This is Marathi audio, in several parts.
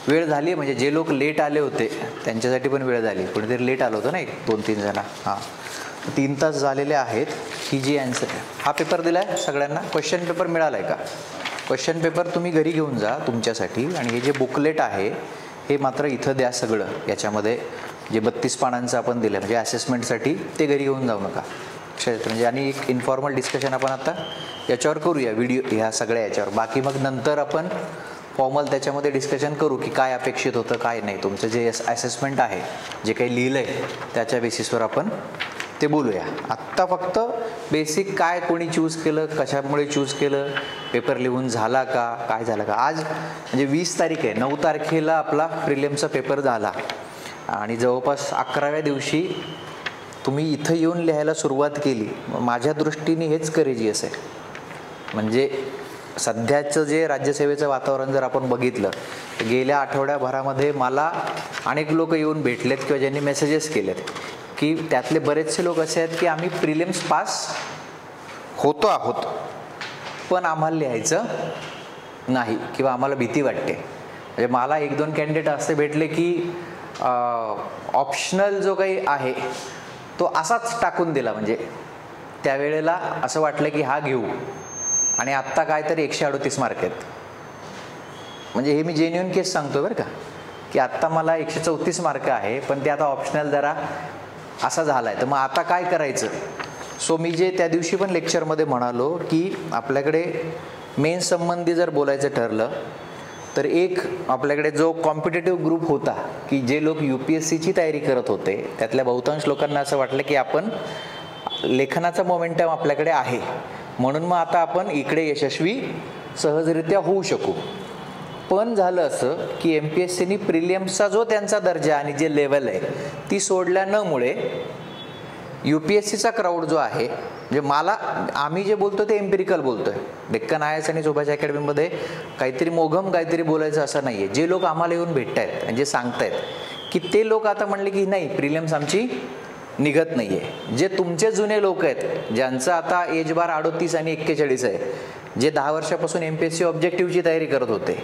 वेळ झाली म्हणजे जे लोक लेट आले होते त्यांच्यासाठी पण वेळ झाली. कोणीतरी लेट आलं होतं ना, 1-2-3 जण. हां, 3 तास झालेले आहेत. ही जी ॲन्सर हा पेपर दिला आहे सगळ्यांना, क्वेश्चन पेपर मिळाला आहे का? क्वेश्चन पेपर तुम्ही घरी घेऊन जा तुमच्यासाठी. आणि हे जे बुकलेट आहे हे मात्र इथं द्या सगळं. याच्यामध्ये जे 32 पानांचं आपण दिलं म्हणजे असेसमेंटसाठी, ते घरी घेऊन जाऊ नका. म्हणजे आणि एक इन्फॉर्मल डिस्कशन आपण आता याच्यावर करूया, व्हिडिओ ह्या सगळ्या याच्यावर. बाकी मग नंतर आपण फॉर्मल त्याच्यामध्ये डिस्कशन करू की काय अपेक्षित होतं काय नाही. तुमचं जे असेसमेंट आहे, जे काही लिहिलं आहे त्याच्या बेसिसवर आपण ते बोलूया. आत्ता फक्त बेसिक काय कोणी चूज केलं, कशामुळे चूज केलं, पेपर लिहून झाला का, काय झालं का. आज म्हणजे 20 तारीख आहे, 9 तारखेला आपला प्रिलिम्सचा पेपर झाला आणि जवळपास 11व्या दिवशी तुम्ही इथं येऊन लिहायला सुरुवात केली. माझ्या दृष्टीने हेच करेजियस आहे. म्हणजे सध्याचं जे राज्यसेवेचं वातावरण जर आपण बघितलं, गेल्या आठवड्याभरामध्ये मला अनेक लोक येऊन भेटलेत किंवा ज्यांनी मेसेजेस केलेत की त्यातले बरेचसे लोक असे आहेत की आम्ही प्रिलिम्स पास होतो आहोत पण आम्हाला लिहायचं नाही किंवा आम्हाला भीती वाटते. म्हणजे मला 1-2 कॅन्डिडेट असे भेटले की ऑप्शनल जो काही आहे तो असाच टाकून दिला. म्हणजे त्यावेळेला असं वाटलं की हा घेऊ आणि आत्ता काय तरी 138 मार्क आहेत. म्हणजे हे मी जेन्युइन केस सांगतो बरं का, की आत्ता मला 134 मार्क आहे पण ते आता ऑप्शनल जरा असा झाला आहे. तर मग आता काय करायचं. सो मी जे त्या दिवशी पण लेक्चरमध्ये म्हणालो की आपल्याकडे मेन संबंधी जर बोलायचं ठरलं तर एक आपल्याकडे जो कॉम्पिटेटिव्ह ग्रुप होता की जे लोक UPSCची तयारी करत होते, त्यातल्या बहुतांश लोकांना असं वाटलं की आपण लेखनाचा मोमेंटम आपल्याकडे आहे म्हणून मग आता आपण इकडे यशस्वी सहजरित्या होऊ शकू. पण झालं असं की MPSCनी प्रिलियम्सचा जो त्यांचा दर्जा आणि जे लेवल आहे ती सोडल्यामुळे UPSCचा क्राऊड जो आहे, म्हणजे मला आम्ही जे बोलतो ते एम्पिरिकल बोलतोय. डेक्कन IAS आणि सुभाष अकॅडमीमध्ये काहीतरी मोघम काहीतरी बोलायचं असं नाही आहे. जे लोक आम्हाला येऊन भेटत आहेत आणि जे सांगतायत की ते लोक आता म्हणले की नाही प्रिलियम्स आमची निघत नाही आहे. जे तुमचे जुने लोक आहेत ज्यांचं आता एज बार 38 आणि 41 आहे, जे 10 वर्षापासून MPSC ऑब्जेक्टिव्हची तयारी करत होते,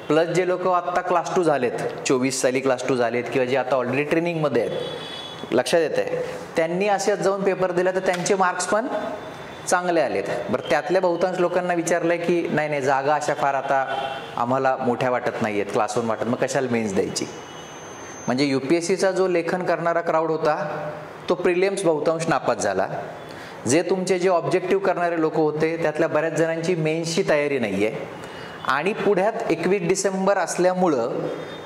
प्लस जे लोक आत्ता क्लास 2 झालेत, 24 साली क्लास 2 झालेत किंवा जे आता ऑलरेडी ट्रेनिंगमध्ये आहेत, लक्षात येत आहे, त्यांनी असेच जाऊन पेपर दिला तर त्यांचे मार्क्स पण चांगले आलेत. बरं, त्यातल्या बहुतांश लोकांना विचारलंय की नाही नाही जागा अशा फार आता आम्हाला मोठ्या वाटत नाही आहेत, क्लास 1 वाटत, मग कशाला मेन्स द्यायची. म्हणजे UPSCचा जो लेखन करणारा क्राऊड होता तो प्रिलियम्स बहुतांश नापास झाला. जे ऑब्जेक्टिव्ह करणारे लोक होते त्यातल्या बऱ्याच जणांची मेन्सची तयारी नाही आहे आणि पुढ्यात 21 डिसेंबर असल्यामुळं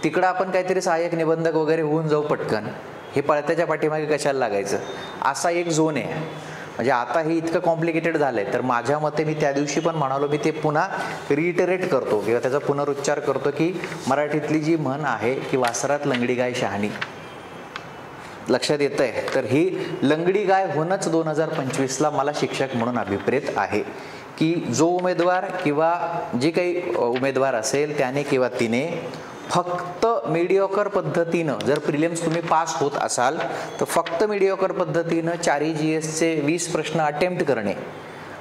तिकडं आपण काहीतरी सहाय्यक निबंधक वगैरे होऊन जाऊ पटकन, हे पळत्याच्या पाठीमागे कशाला लागायचं, असा एक झोन आहे. म्हणजे आता हे इतकं कॉम्प्लिकेटेड झालं आहे. तर माझ्या मते मी त्या दिवशी पण म्हणालो, मी ते पुन्हा रिइटरेट करतो किंवा त्याचा पुनरुच्चार करतो की मराठीतली जी म्हण आहे की वासरात लंगडी गाय शहाणी, लक्षात येत आहे. तर ही लंगडी गाय होणंच 2025ला मला शिक्षक म्हणून अभिप्रेत आहे की जो उमेदवार किंवा जे काही उमेदवार असेल त्याने किंवा तिने फक्त मीडिओकर पद्धतीनं जर प्रिलिम्स तुम्ही पास होत असाल तर फक्त मीडिओकर पद्धतीनं 4 GSचे 20 प्रश्न अटेम्प्ट करणे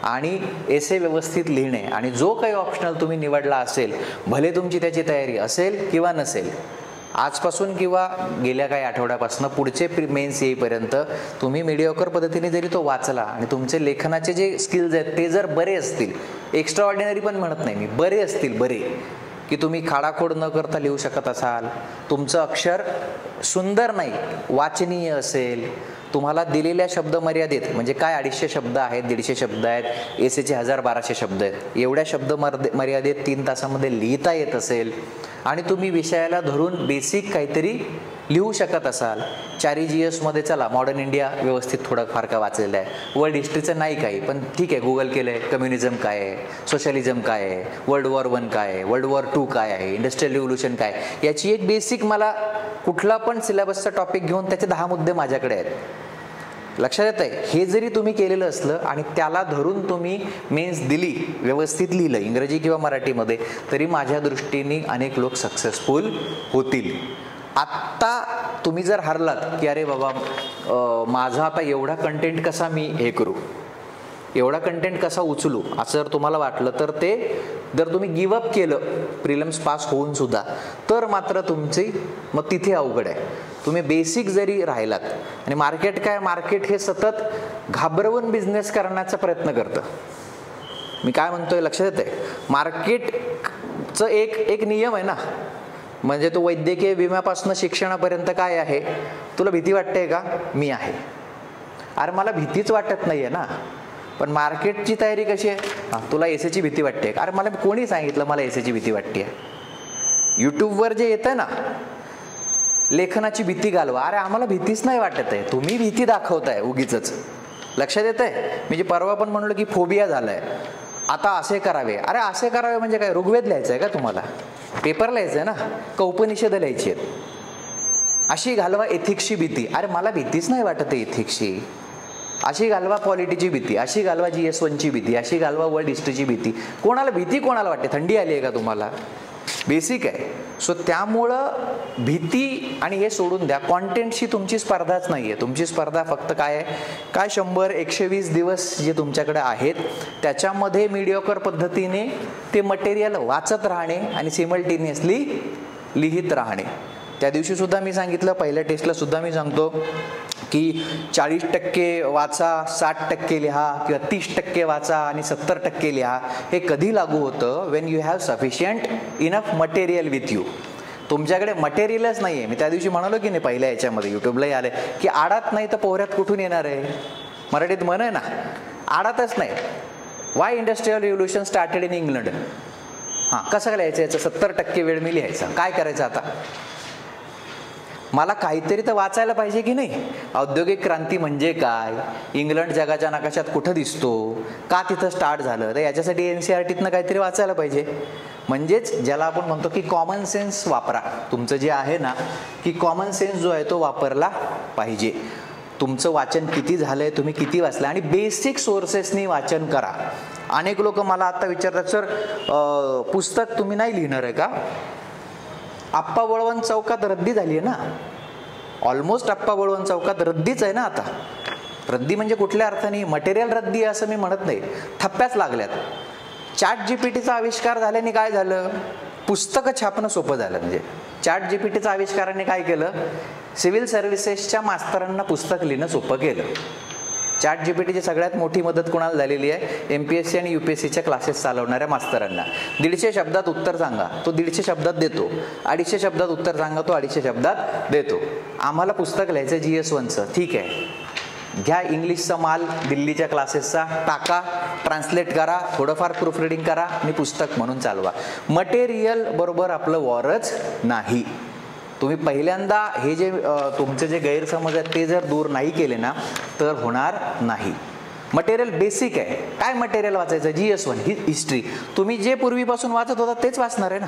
आणि एसे व्यवस्थित लिहिणे आणि जो काही ऑप्शनल तुम्ही निवडला असेल, भले तुमची त्याची तयारी असेल किंवा नसेल, आजपासून किंवा गेल्या काही आठवड्यापासून पुढचे मेन्स येईपर्यंत तुम्ही मीडिओकर पद्धतीने जरी तो वाचला आणि तुमचे लेखनाचे जे स्किल्स आहेत ते जर बरे असतील, एक्स्ट्रा ऑर्डिनरी पण म्हणत नाही मी, बरे असतील, बरे की तुम्ही खाडाखोड न करता लिहू शकत असाल, तुमचं अक्षर सुंदर नाही वाचनीय असेल, तुम्हाला दिलेल्या शब्द मर्यादेत म्हणजे काय 250 शब्द आहेत, 150 शब्द आहेत, एसेचे 1000-1200 शब्द आहेत, एवढ्या शब्द मर्यादेत 3 तासामध्ये लिहिता येत असेल आणि तुम्ही विषयाला धरून बेसिक काहीतरी लिहू शकत असाल. 4 GSमध्ये चला मॉडर्न इंडिया व्यवस्थित थोडं फार का वाचलेलं आहे, वर्ल्ड हिस्ट्रीचं नाही काही पण ठीक आहे, गुगल केलं आहे, कम्युनिझम काय आहे, सोशलिझम काय आहे, वर्ल्ड वॉर 1 काय आहे, वर्ल्ड वॉर 2 काय आहे, इंडस्ट्रियल रिव्होल्यूशन काय, याची एक बेसिक मला कुठला पण सिलेबसचा टॉपिक घेऊन त्याचे 10 मुद्दे माझ्याकडे आहेत, लक्षात येत आहे. हे जरी तुम्ही केलेलं असलं आणि त्याला धरून तुम्ही मेन्स दिली, व्यवस्थित लिहिलं इंग्रजी किंवा मराठीमध्ये, तरी माझ्या दृष्टीने अनेक लोक सक्सेसफुल होतील. आत्ता तुम्ही जर हरलात की अरे बाबा माझा आता एवढा कंटेंट कसा मी हे करू, एवढा कंटेंट कसा उचलू असं जर तुम्हाला वाटलं तर ते जर तुम्ही गिवअप केलं प्रिलिम्स पास होऊन सुद्धा तर मात्र तुमची मग तिथे अवघड आहे. तुम्ही बेसिक जरी राहिलात आणि मार्केट काय, मार्केट हे सतत घाबरवून बिझनेस करण्याचा प्रयत्न करतं. मी काय म्हणतोय लक्षात येतंय? मार्केटचं एक नियम आहे ना, म्हणजे तो वैद्यकीय विम्यापासून शिक्षणापर्यंत काय आहे, तुला भीती वाटते का? मी आहे. अरे मला भीतीच वाटत नाहीये ना, पण मार्केटची तयारी कशी आहे? तुला एसएची भीती वाटते का? अरे मला कोणी सांगितलं मला एसएची भीती वाटते? यूट्यूबवर जे येतं ना, लेखनाची भीती घालवा. अरे आम्हाला भीतीच नाही वाटत आहे, तुम्ही भीती दाखवताय उगीच. लक्षात येत आहे? मी जे परवा पण म्हणलो की फोबिया झालाय, आता असे करावे. अरे असे करावे म्हणजे काय, ऋग्वेद लिहायचं आहे का तुम्हाला? पेपर लिहायचं आहे ना, का उपनिषद लिहायची आहेत? अशी घालवा एथिक्सची भीती. अरे मला भीतीच नाही वाटत आहे एथिक्सची. अशी घालवा पॉलिटीची भीती, अशी घालवा GS1ची भीती, अशी घालवा वर्ल्ड हिस्ट्रीची भीती. कोणाला भीती कोणाला वाटते? थंडी आली आहे का तुम्हाला? बेसिक आहे. सो त्यामुळं भीती आणि हे सोडून द्या. कॉन्टेंटशी तुमची स्पर्धाच नाही आहे. तुमची स्पर्धा फक्त काय आहे, काय 100-120 दिवस जे तुमच्याकडे आहेत त्याच्यामध्ये मीडियोकर पद्धतीने ते मटेरियल वाचत राहणे आणि सिमल्टेनियसली लिहित राहणे. त्या दिवशी सुद्धा मी सांगितलं, पहिल्या टेस्टला सुद्धा मी सांगतो की 40% वाचा, 60% लिहा, किंवा 30% वाचा आणि 70% लिहा. हे कधी लागू होतं? Wien you have sufficient enough material with you. तुमच्याकडे मटेरियलच नाही आहे. मी त्या दिवशी म्हणालो की नाही पहिल्या याच्यामध्ये, यूट्यूबलाही आले की आडात नाही तर पोहऱ्यात कुठून येणार आहे? मराठीत म्हण आहे ना, आडातच नाही. Y industrial revolution started in England. कसं काय लिहायचं याचं? 70% वेळ मी लिहायचा. काय करायचं आता? मला काहीतरी तर वाचायला पाहिजे की नाही? औद्योगिक क्रांती म्हणजे काय? इंग्लंड जगाच्या नकाशात कुठं दिसतो? का तिथं स्टार्ट झालं? तर याच्यासाठी NCERTतनं काहीतरी वाचायला पाहिजे. म्हणजेच ज्याला आपण म्हणतो की कॉमन सेन्स वापरा. तुमचं जे आहे ना की कॉमन सेन्स जो आहे तो वापरला पाहिजे. तुमचं वाचन किती झालंय, तुम्ही किती वाचलं, आणि बेसिक सोर्सेसनी वाचन करा. अनेक लोक मला आता विचारतात, सर पुस्तक तुम्ही नाही लिहिणार आहे का? आप्पा बळवंत चौकात रद्दी झाली आहे ना, ऑलमोस्ट आप्पा बळवंत चौकात रद्दीच आहे ना आता. रद्दी म्हणजे कुठल्या अर्थाने? मटेरियल रद्दी असं मी म्हणत नाही, थप्प्याच लागल्यात. ChatGPTचा आविष्कार झाल्याने काय झालं? पुस्तकं छापणं सोपं झालं. म्हणजे ChatGPTचा आविष्काराने काय केलं? सिव्हिल सर्व्हिसेसच्या मास्तरांना पुस्तक लिहिणं सोपं केलं. ChatGPTची सगळ्यात मोठी मदत कोणाला झालेली आहे? MPSC आणि UPSCच्या क्लासेस चालवणाऱ्या मास्तरांना. 150 शब्दात उत्तर सांगा, तो 150 शब्दात देतो. 250 शब्दात उत्तर सांगा, तो 250 शब्दात देतो. आम्हाला पुस्तक लिहायचं GS1चं, ठीक आहे, घ्या इंग्लिशचा माल दिल्लीच्या क्लासेसचा, टाका, ट्रान्सलेट करा, थोडंफार प्रूफ रिडिंग करा आणि पुस्तक म्हणून चालवा. मटेरियल बरोबर आपलं वॉरच नाही. तुम्ही पहिल्यांदा हे जे तुमचे जे गैरसमज आहेत ते जर दूर नाही केले ना तर होणार नाही. मटेरियल बेसिक आहे. काय मटेरियल वाचायचं? GS1 ही हिस्ट्री. तुम्ही जे पूर्वीपासून वाचत होता तेच वाचणार आहे ना.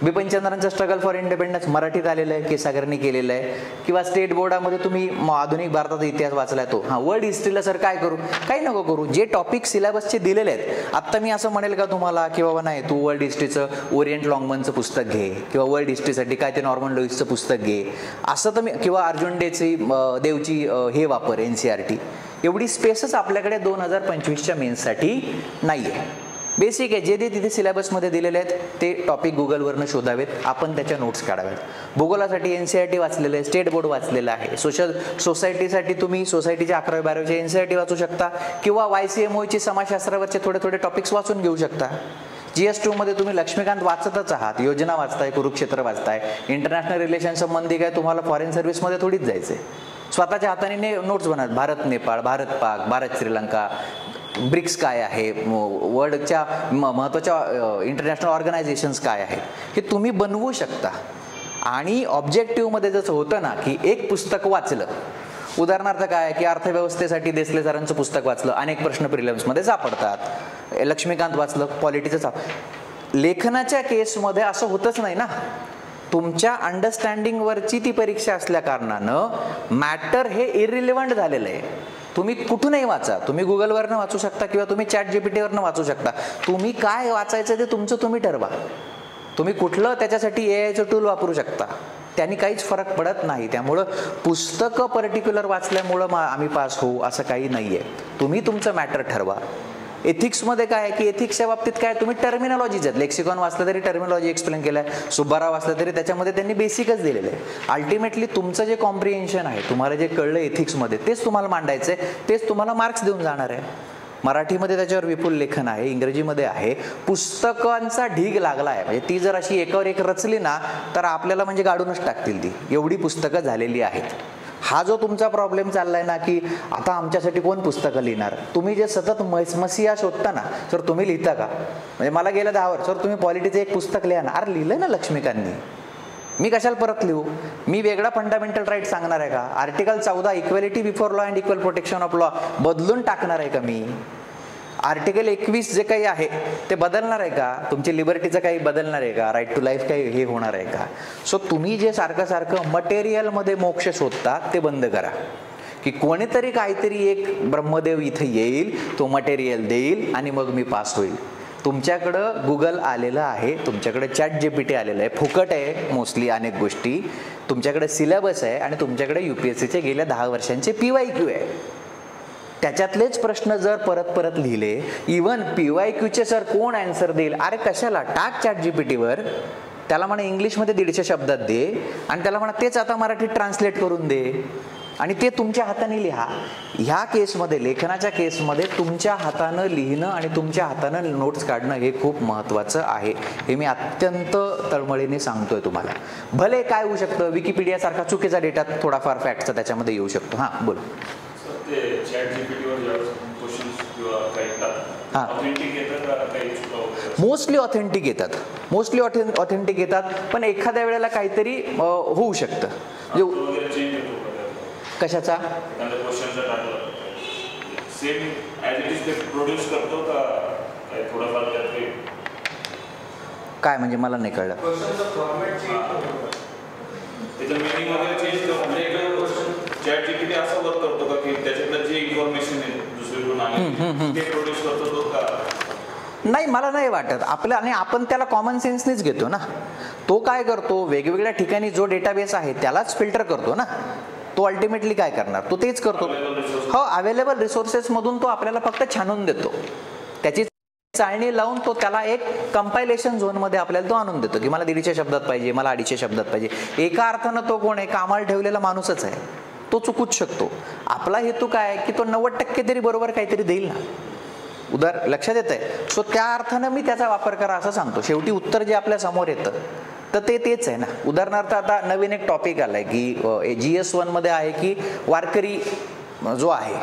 बिपिनचंद्रांचं स्ट्रगल फॉर इंडिपेंडन्स मराठीत आलेलं आहे, केसागरनी केलेलं आहे. किंवा स्टेट बोर्डामध्ये तुम्ही आधुनिक भारताचा इतिहास वाचलाय तो. वर्ल्ड हिस्ट्रीला सर काय करू? काही नको करू. जे टॉपिक सिलेबसचे दिलेले आहेत, आत्ता मी असं म्हणेल का तुम्हाला की बाबा नाही तू वर्ल्ड हिस्ट्रीचं ओरिएंट लॉंगमनचं पुस्तक घे, किंवा वर्ल्ड हिस्ट्रीसाठी काय ते नॉर्मन लुईसचं पुस्तक घे असं तर मी, किंवा अर्जुन डेची देवची हे वापर NCERT. एवढी स्पेसच आपल्याकडे 2025च्या मेन्ससाठी नाही आहे. बेसिक आहे, जे तिथे सिलेबसमध्ये दिलेले आहेत ते टॉपिक गुगलवरनं शोधावेत, आपण त्याच्या नोट्स काढावेत. भूगोलासाठी NCERT वाचलेलं आहे, स्टेट बोर्ड वाचलेलं आहे. सोसायटीसाठी तुम्ही सोसायटीच्या 11वी-12वीचे NCERT वाचू शकता, किंवा YCMOची समाजशास्त्रावरचे थोडे थोडे टॉपिक्स वाचून घेऊ शकता. GS2 तुम्ही लक्ष्मीकांत वाचतच आहात, योजना वाचताय, कुरुक्षेत्र वाचताय. इंटरनॅशनल रिलेशन संबंधी काय तुम्हाला फॉरेन सर्व्हिसमध्ये थोडीच जायचंय. स्वतःच्या हाताने नोट्स बनवत, भारत नेपाळ, भारत पाक, भारत श्रीलंका, ब्रिक्स काय आहे, वर्ल्डच्या महत्त्वाच्या इंटरनॅशनल ऑर्गनायझेशन्स काय आहेत, हे तुम्ही बनवू शकता. आणि ऑब्जेक्टिव्हमध्ये जसं होतं ना की एक पुस्तक वाचलं, उदाहरणार्थ काय की अर्थव्यवस्थेसाठी देसले सरांचं पुस्तक वाचलं, अनेक प्रश्न प्रिलिम्समध्ये सापडतात. लक्ष्मीकांत वाचलं, पॉलिटिचं लेखनाच्या केसमध्ये असं होतच नाही ना. तुमच्या अंडरस्टँडिंगवरची ती परीक्षा असल्या कारणानं मॅटर हे इरिलेव्हंट झालेलं आहे. तुम्ही कुठूनही वाचा, तुम्ही गुगलवरनं वाचू शकता किंवा तुम्ही ChatGPTवरनं वाचू शकता. तुम्ही काय वाचायचं ते तुमचं तुम्ही ठरवा. तुम्ही कुठलं त्याच्यासाठी AIचं टूल वापरू शकता, त्यांनी काहीच फरक पडत नाही. त्यामुळं पुस्तकं पर्टिक्युलर वाचल्यामुळं आम्ही पास होऊ असं काही नाही आहे. तुम्ही तुमचं मॅटर ठरवा. एथिक्समध्ये काय आहे की एथिक्सच्या बाबतीत काय तुम्ही टर्मिनॉलॉजीज आहेत, लेक्सिकॉन वाचलं तरी टर्मिनॉलॉजी एक्सप्लेन केलं आहे, सुब्बाराव वाचलं तरी त्याच्यामध्ये त्यांनी बेसिकच दिलेलं आहे. अल्टिमेटली तुमचं जे कॉम्प्रिहेन्शन आहे, तुम्हाला जे कळलं एथिक्समध्ये तेच तुम्हाला मांडायचं आहे, तेच तुम्हाला मार्क्स देऊन जाणार आहे. मराठीमध्ये त्याच्यावर विपुल लेखन आहे, इंग्रजीमध्ये आहे, पुस्तकांचा ढीग लागला आहे. म्हणजे ती जर अशी एकावर एक रचली ना तर आपल्याला म्हणजे गाडूनच टाकतील ती, एवढी पुस्तकं झालेली आहेत. हा जो तुमचा प्रॉब्लेम चाललाय ना की आता आमच्यासाठी कोण पुस्तकं लिहिणार, तुम्ही जे सतत मसिया शोधता ना सर, तुम्ही लिहिता का? म्हणजे मला गेलं 10 वर्ष, सर तुम्ही पॉलिटीचं एक पुस्तक लिहा ना. अरे लिहिलं ना लक्ष्मीकांतनी, मी कशाला परत लिहू? मी वेगळा फंडामेंटल राईट सांगणार आहे का? Article 14 equality before law and equal protection of law बदलून टाकणार आहे का मी? आर्टिकल 21 जे काही आहे ते बदलणार आहे का? तुमची लिबर्टीचं काही बदलणार आहे का? राईट टू लाईफ काही हे होणार आहे का? सो तुम्ही जे सारखं सारखं मटेरियलमध्ये मोक्ष शोधता ते बंद करा. की कोणीतरी काहीतरी एक ब्रह्मदेव इथे येईल, तो मटेरियल देईल आणि मग मी पास होईल. तुमच्याकडं गुगल आलेलं आहे, तुमच्याकडे ChatGPT आलेलं आहे, फुकट आहे मोस्टली अनेक गोष्टी, तुमच्याकडे सिलेबस आहे आणि तुमच्याकडे UPSCचे गेल्या 10 वर्षांचे PYQ आहे. त्याच्यातलेच प्रश्न जर परत परत लिहिले, इवन PYQचे सर कोण आन्सर देईल? अरे कशाला, टाक ChatGPTवर, त्याला म्हणा इंग्लिशमध्ये 150 शब्दात दे आणि त्याला म्हणा तेच आता मराठीत ट्रान्सलेट करून दे आणि ते तुमच्या हाताने लिहा. ह्या केसमध्ये, लेखनाच्या केसमध्ये तुमच्या हातानं लिहिणं आणि तुमच्या हातानं नोट्स काढणं हे खूप महत्त्वाचं आहे. हे मी अत्यंत तळमळीने सांगतोय तुम्हाला. भले काय होऊ शकतं, विकिपीडियासारखा चुकीचा डेटा थोडाफार फॅक्टचा त्याच्यामध्ये येऊ शकतो. हां बोल. मोस्टली ऑथेंटिक येतात, मोस्टली ऑथेंटिक येतात, पण एखाद्या वेळेला काहीतरी होऊ शकतं. कशाचा? काय म्हणजे मला नाही कळलं. ChatGPT असं वर्क करतो का की त्याच्यातलं जे इन्फॉर्मेशन आहे दुसरीकडून आली ते प्रोड्यूस करतो तो का? नाही, मला नाही वाटत. आपल्या आणि आपण त्याला कॉमन सेन्सनेच घेतो ना. तो काय करतो, वेगवेगळ्या ठिकाणी जो डेटाबेस आहे त्यालाच फिल्टर करतो ना. तो अल्टिमेटली काय करणार, तो तेच करतो. हो, अवेलेबल रिसोर्सेस मधून तो आपल्याला फक्त छानून देतो. त्याची चाळणी लावून तो त्याला एक कंपायलेशन झोनमध्ये आपल्याला तो आणून देतो की मला 150 शब्दात पाहिजे, मला 250 शब्दात पाहिजे. एका अर्थानं तो कोण आहे, कामाला ठेवलेला माणूसच आहे, तो चुकूच शकतो. आपला हेतू काय आहे की तो 90% तरी बरोबर काहीतरी देईल ना. लक्षात येत आहे. सो त्या अर्थानं मी त्याचा वापर करा असं सांगतो. शेवटी उत्तर जे आपल्या समोर येतं तर तेच आहे ना. उदाहरणार्थ आता नवीन एक टॉपिक आलाय की GS1 मध्ये आहे की वारकरी जो आहे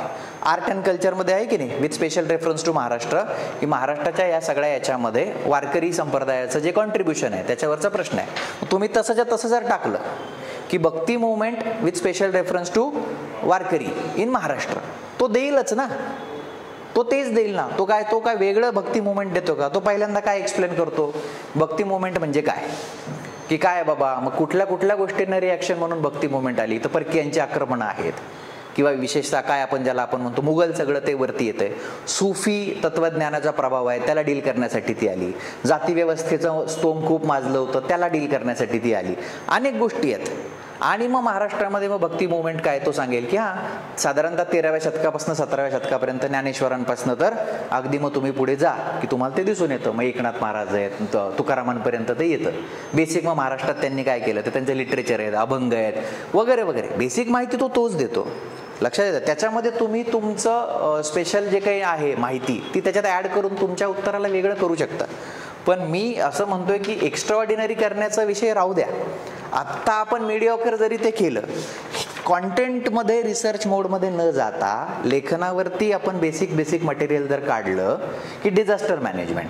आर्ट अँड कल्चरमध्ये आहे की नाही, with special reference to Maharashtra, की महाराष्ट्राच्या या सगळ्या याच्यामध्ये वारकरी संप्रदायाचं जे कॉन्ट्रीब्युशन आहे त्याच्यावरचा प्रश्न आहे. तुम्ही तसंच्या तसं जर टाकलं की bhakti movement with special reference to Warkari in Maharashtra, तो देईलच ना. तो तेच देईल ना. तो काय वेगळं भक्ती मुवमेंट देतो का? तो पहिल्यांदा काय एक्सप्लेन करतो, भक्ती मुवमेंट म्हणजे काय, की काय बाबा मग कुठल्या कुठल्या गोष्टींना रिॲक्शन म्हणून भक्ती मुवमेंट आली, तर परकीयांची आक्रमणं आहेत किंवा विशेषतः काय आपण म्हणतो मुघल सगळं ते वरती येतंय. सुफी तत्वज्ञानाचा प्रभाव आहे, त्याला डील करण्यासाठी ती आली. जाती व्यवस्थेचं स्तोम खूप माजलं होतं, त्याला डील करण्यासाठी ती आली. अनेक गोष्टी आहेत. आणि मग महाराष्ट्रामध्ये मग भक्ती मुवमेंट काय, तो सांगेल की हां साधारणतः 13व्या शतकापासून 17व्या शतकापर्यंत ज्ञानेश्वरांपासून तर अगदी मग तुम्ही पुढे जा की तुम्हाला ते दिसून येतं. मग एकनाथ महाराज आहेत, तुकारामांपर्यंत ते येतं. बेसिक मग महाराष्ट्रात त्यांनी काय केलं तर त्यांचं लिटरेचर आहेत, अभंग आहेत वगैरे वगैरे, बेसिक माहिती तोच देतो. लक्षात येतं. त्याच्यामध्ये तुम्ही तुमचं स्पेशल जे काही आहे माहिती ती त्याच्यात ॲड करून तुमच्या उत्तराला वेगळं करू शकता. पण मी असं म्हणतोय की एक्स्ट्रा ऑर्डिनरी करण्याचा विषय राहू द्या. आत्ता आपण मीडिओकर जरी ते केलं, कॉन्टेंटमध्ये रिसर्च मोडमध्ये न जाता लेखनावरती आपण बेसिक मटेरियल जर काढलं की डिझास्टर मॅनेजमेंट,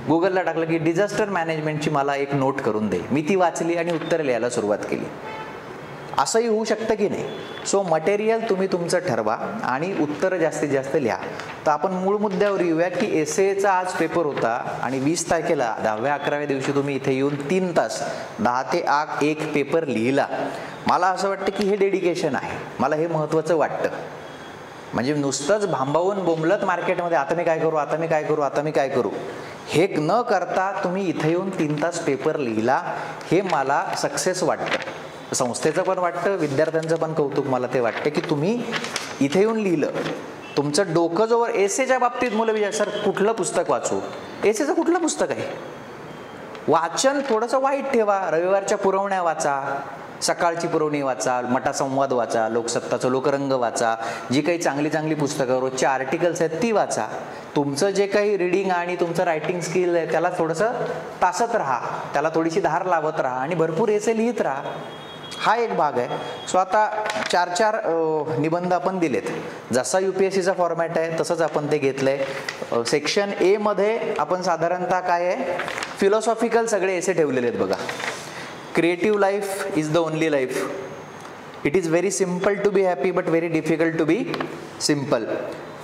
गुगलला टाकलं की डिझास्टर मॅनेजमेंटची मला एक नोट करून दे, मी ती वाचली आणि उत्तर लिहायला सुरुवात केली. असंही होऊ शकतं की नाही. सो मटेरियल तुम्ही तुमचं ठरवा आणि उत्तर जास्तीत जास्त लिहा. तर आपण मूळ मुद्द्यावर येऊया की एसेचा आज पेपर होता आणि 20 तारखेला 10व्या-11व्या दिवशी तुम्ही इथे येऊन 3 तास 10 ते 1 पेपर लिहिला. मला असं वाटतं की हे डेडिकेशन आहे, मला हे महत्त्वाचं वाटतं. म्हणजे नुसतंच भांबावून बोंबलत मार्केटमध्ये आता मी काय करू हे न करता तुम्ही इथे येऊन 3 तास पेपर लिहिला, हे मला सक्सेस वाटतं. संस्थेचं पण वाटतं, विद्यार्थ्यांचं पण कौतुक मला ते वाटतं की तुम्ही इथे येऊन लिहिलं. तुमचं डोकं जोवर एसेच्या बाबतीत मुलं विचार सर कुठलं पुस्तक वाचू, एसेचं कुठलं पुस्तक आहे. वाचन थोडंसं वाईट ठेवा, रविवारच्या पुरवण्या वाचा, सकाळची पुरवणी वाचा, मटासंवाद वाचा, लोकसत्ताचं लोकरंग वाचा, जी काही चांगली चांगली पुस्तकं रोजचे आर्टिकल्स आहेत ती वाचा. तुमचं जे काही रीडिंग आणि तुमचं रायटिंग स्किल आहे त्याला थोडंसं तासत राहा, त्याला थोडीशी धार लावत राहा आणि भरपूर एसे लिहित राहा. हा एक भाग आहे. सो आता 4 निबंध आपण दिलेत. जसा UPSCचा फॉर्मॅट आहे तसंच आपण ते घेतलं आहे. सेक्शन ए मध्ये आपण साधारणतः काय आहे, फिलॉसॉफिकल सगळे एसे ठेवलेले आहेत बघा. Creative life is the only life. It is very simple to be happy but very difficult to be simple.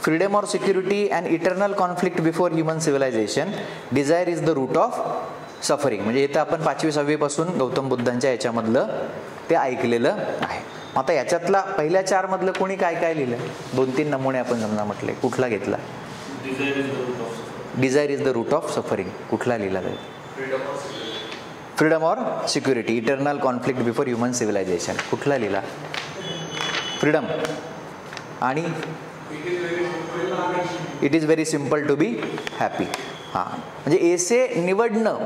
Freedom or security and eternal conflict before human civilisation. Desire is the root of suffering. म्हणजे इथं आपण 5वी-6वी पासून गौतम बुद्धांच्या याच्यामधलं ते ऐकलेलं आहे. आता याच्यातला पहिल्या 4 मधलं कोणी काय काय लिहिलं, 2-3 नमुने आपण समजा म्हटले, कुठला घेतला. Desire is the root of suffering कुठला लिहिला जाईल. Freedom or security, eternal conflict before human civilisation कुठला लिहिला. फ्रीडम आणि it is very simple to be happy. हां, म्हणजे एसे निवडणं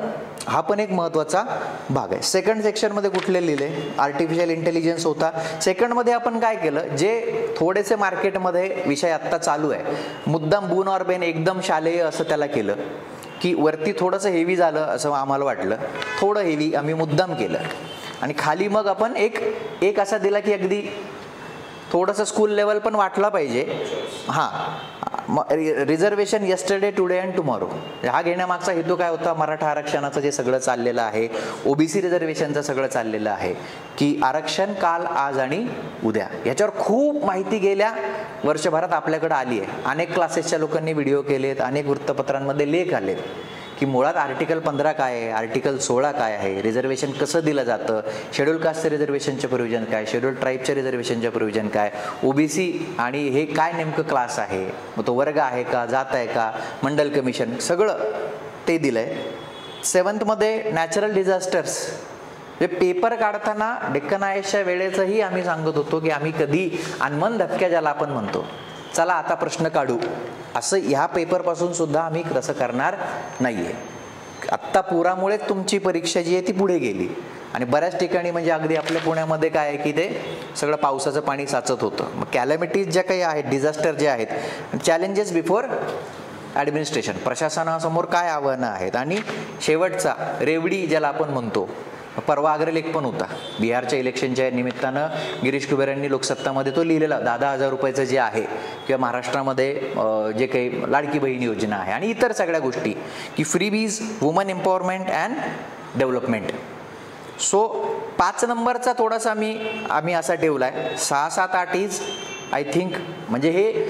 हा पण एक महत्त्वाचा भाग आहे. सेकंड सेक्शनमध्ये कुठले लिहिले, आर्टिफिशियल इंटेलिजन्स होता. सेकंडमध्ये आपण काय केलं, जे थोडेसे मार्केटमध्ये विषय आत्ता चालू आहे, मुद्दाम बून और बेन एकदम शालेय असं त्याला केलं की वरती थोडंसं हेवी झालं असं आम्हाला वाटलं, थोडं हेवी आम्ही मुद्दाम केलं. आणि खाली मग आपण एक असा दिला की अगदी थोडंसं स्कूल लेवल पण वाटला पाहिजे. हां, reservation yesterday, today and tomorrow. हा घेण्यामागचा हेतू काय होता, मराठा आरक्षणाचं जे सगळं चाललेलं आहे, OBC रिझर्वेशनचं सगळं चाललेलं आहे की आरक्षण काल, आज आणि उद्या. याच्यावर खूप माहिती गेल्या वर्षभरात आपल्याकडे आली आहे. अनेक क्लासेसच्या लोकांनी व्हिडिओ केलेत, अनेक वृत्तपत्रांमध्ये लेख आलेत की मुळात आर्टिकल 15 काय आहे, आर्टिकल 16 काय आहे, रिझर्वेशन कसं दिलं जातं, शेड्यूल कास्टचं रिझर्वेशनचे प्रोव्हिजन काय, शेड्यूल ट्राईबच्या रिझर्वेशनचे प्रोव्हिजन काय, OBC आणि हे काय नेमकं क्लास आहे, मग तो वर्ग आहे का, जात आहे का, मंडल कमिशन, सगळं ते दिलं आहे. 7थमध्ये नॅचरल डिझास्टर्स. म्हणजे पेपर काढताना डेक्कन आयएसच्या वेळेचंही आम्ही सांगत होतो की आम्ही कधी अनमन धक्क्या ज्याला आपण म्हणतो, चला आता प्रश्न काढू, असं ह्या पेपरपासून सुद्धा आम्ही तसं करणार नाही आहे. आत्ता पुरामुळेच तुमची परीक्षा जी आहे ती पुढे गेली आणि बऱ्याच ठिकाणी म्हणजे अगदी आपल्या पुण्यामध्ये काय आहे की ते सगळं पावसाचं पाणी साचत होतं. मग कॅलॅमिटीज ज्या काही आहेत, डिझास्टर जे आहेत, चॅलेंजेस बिफोर ॲडमिनिस्ट्रेशन, प्रशासनासमोर काय आव्हानं आहेत, आणि शेवटचा रेवडी ज्याला आपण म्हणतो. परवा अग्रलेख पण होता बिहारच्या इलेक्शनच्या निमित्तानं, गिरीश कुबेर यांनी लोकसत्तामध्ये तो लिहिलेला 10,000 रुपयाचं जे आहे, किंवा महाराष्ट्रामध्ये जे काही लाडकी बहीण योजना आहे आणि इतर सगळ्या गोष्टी की freebies, woman empowerment and development. So 5 नंबरचा थोडासा आम्ही असा ठेवला आहे. 6, 7, 8 इज आय थिंक, म्हणजे हे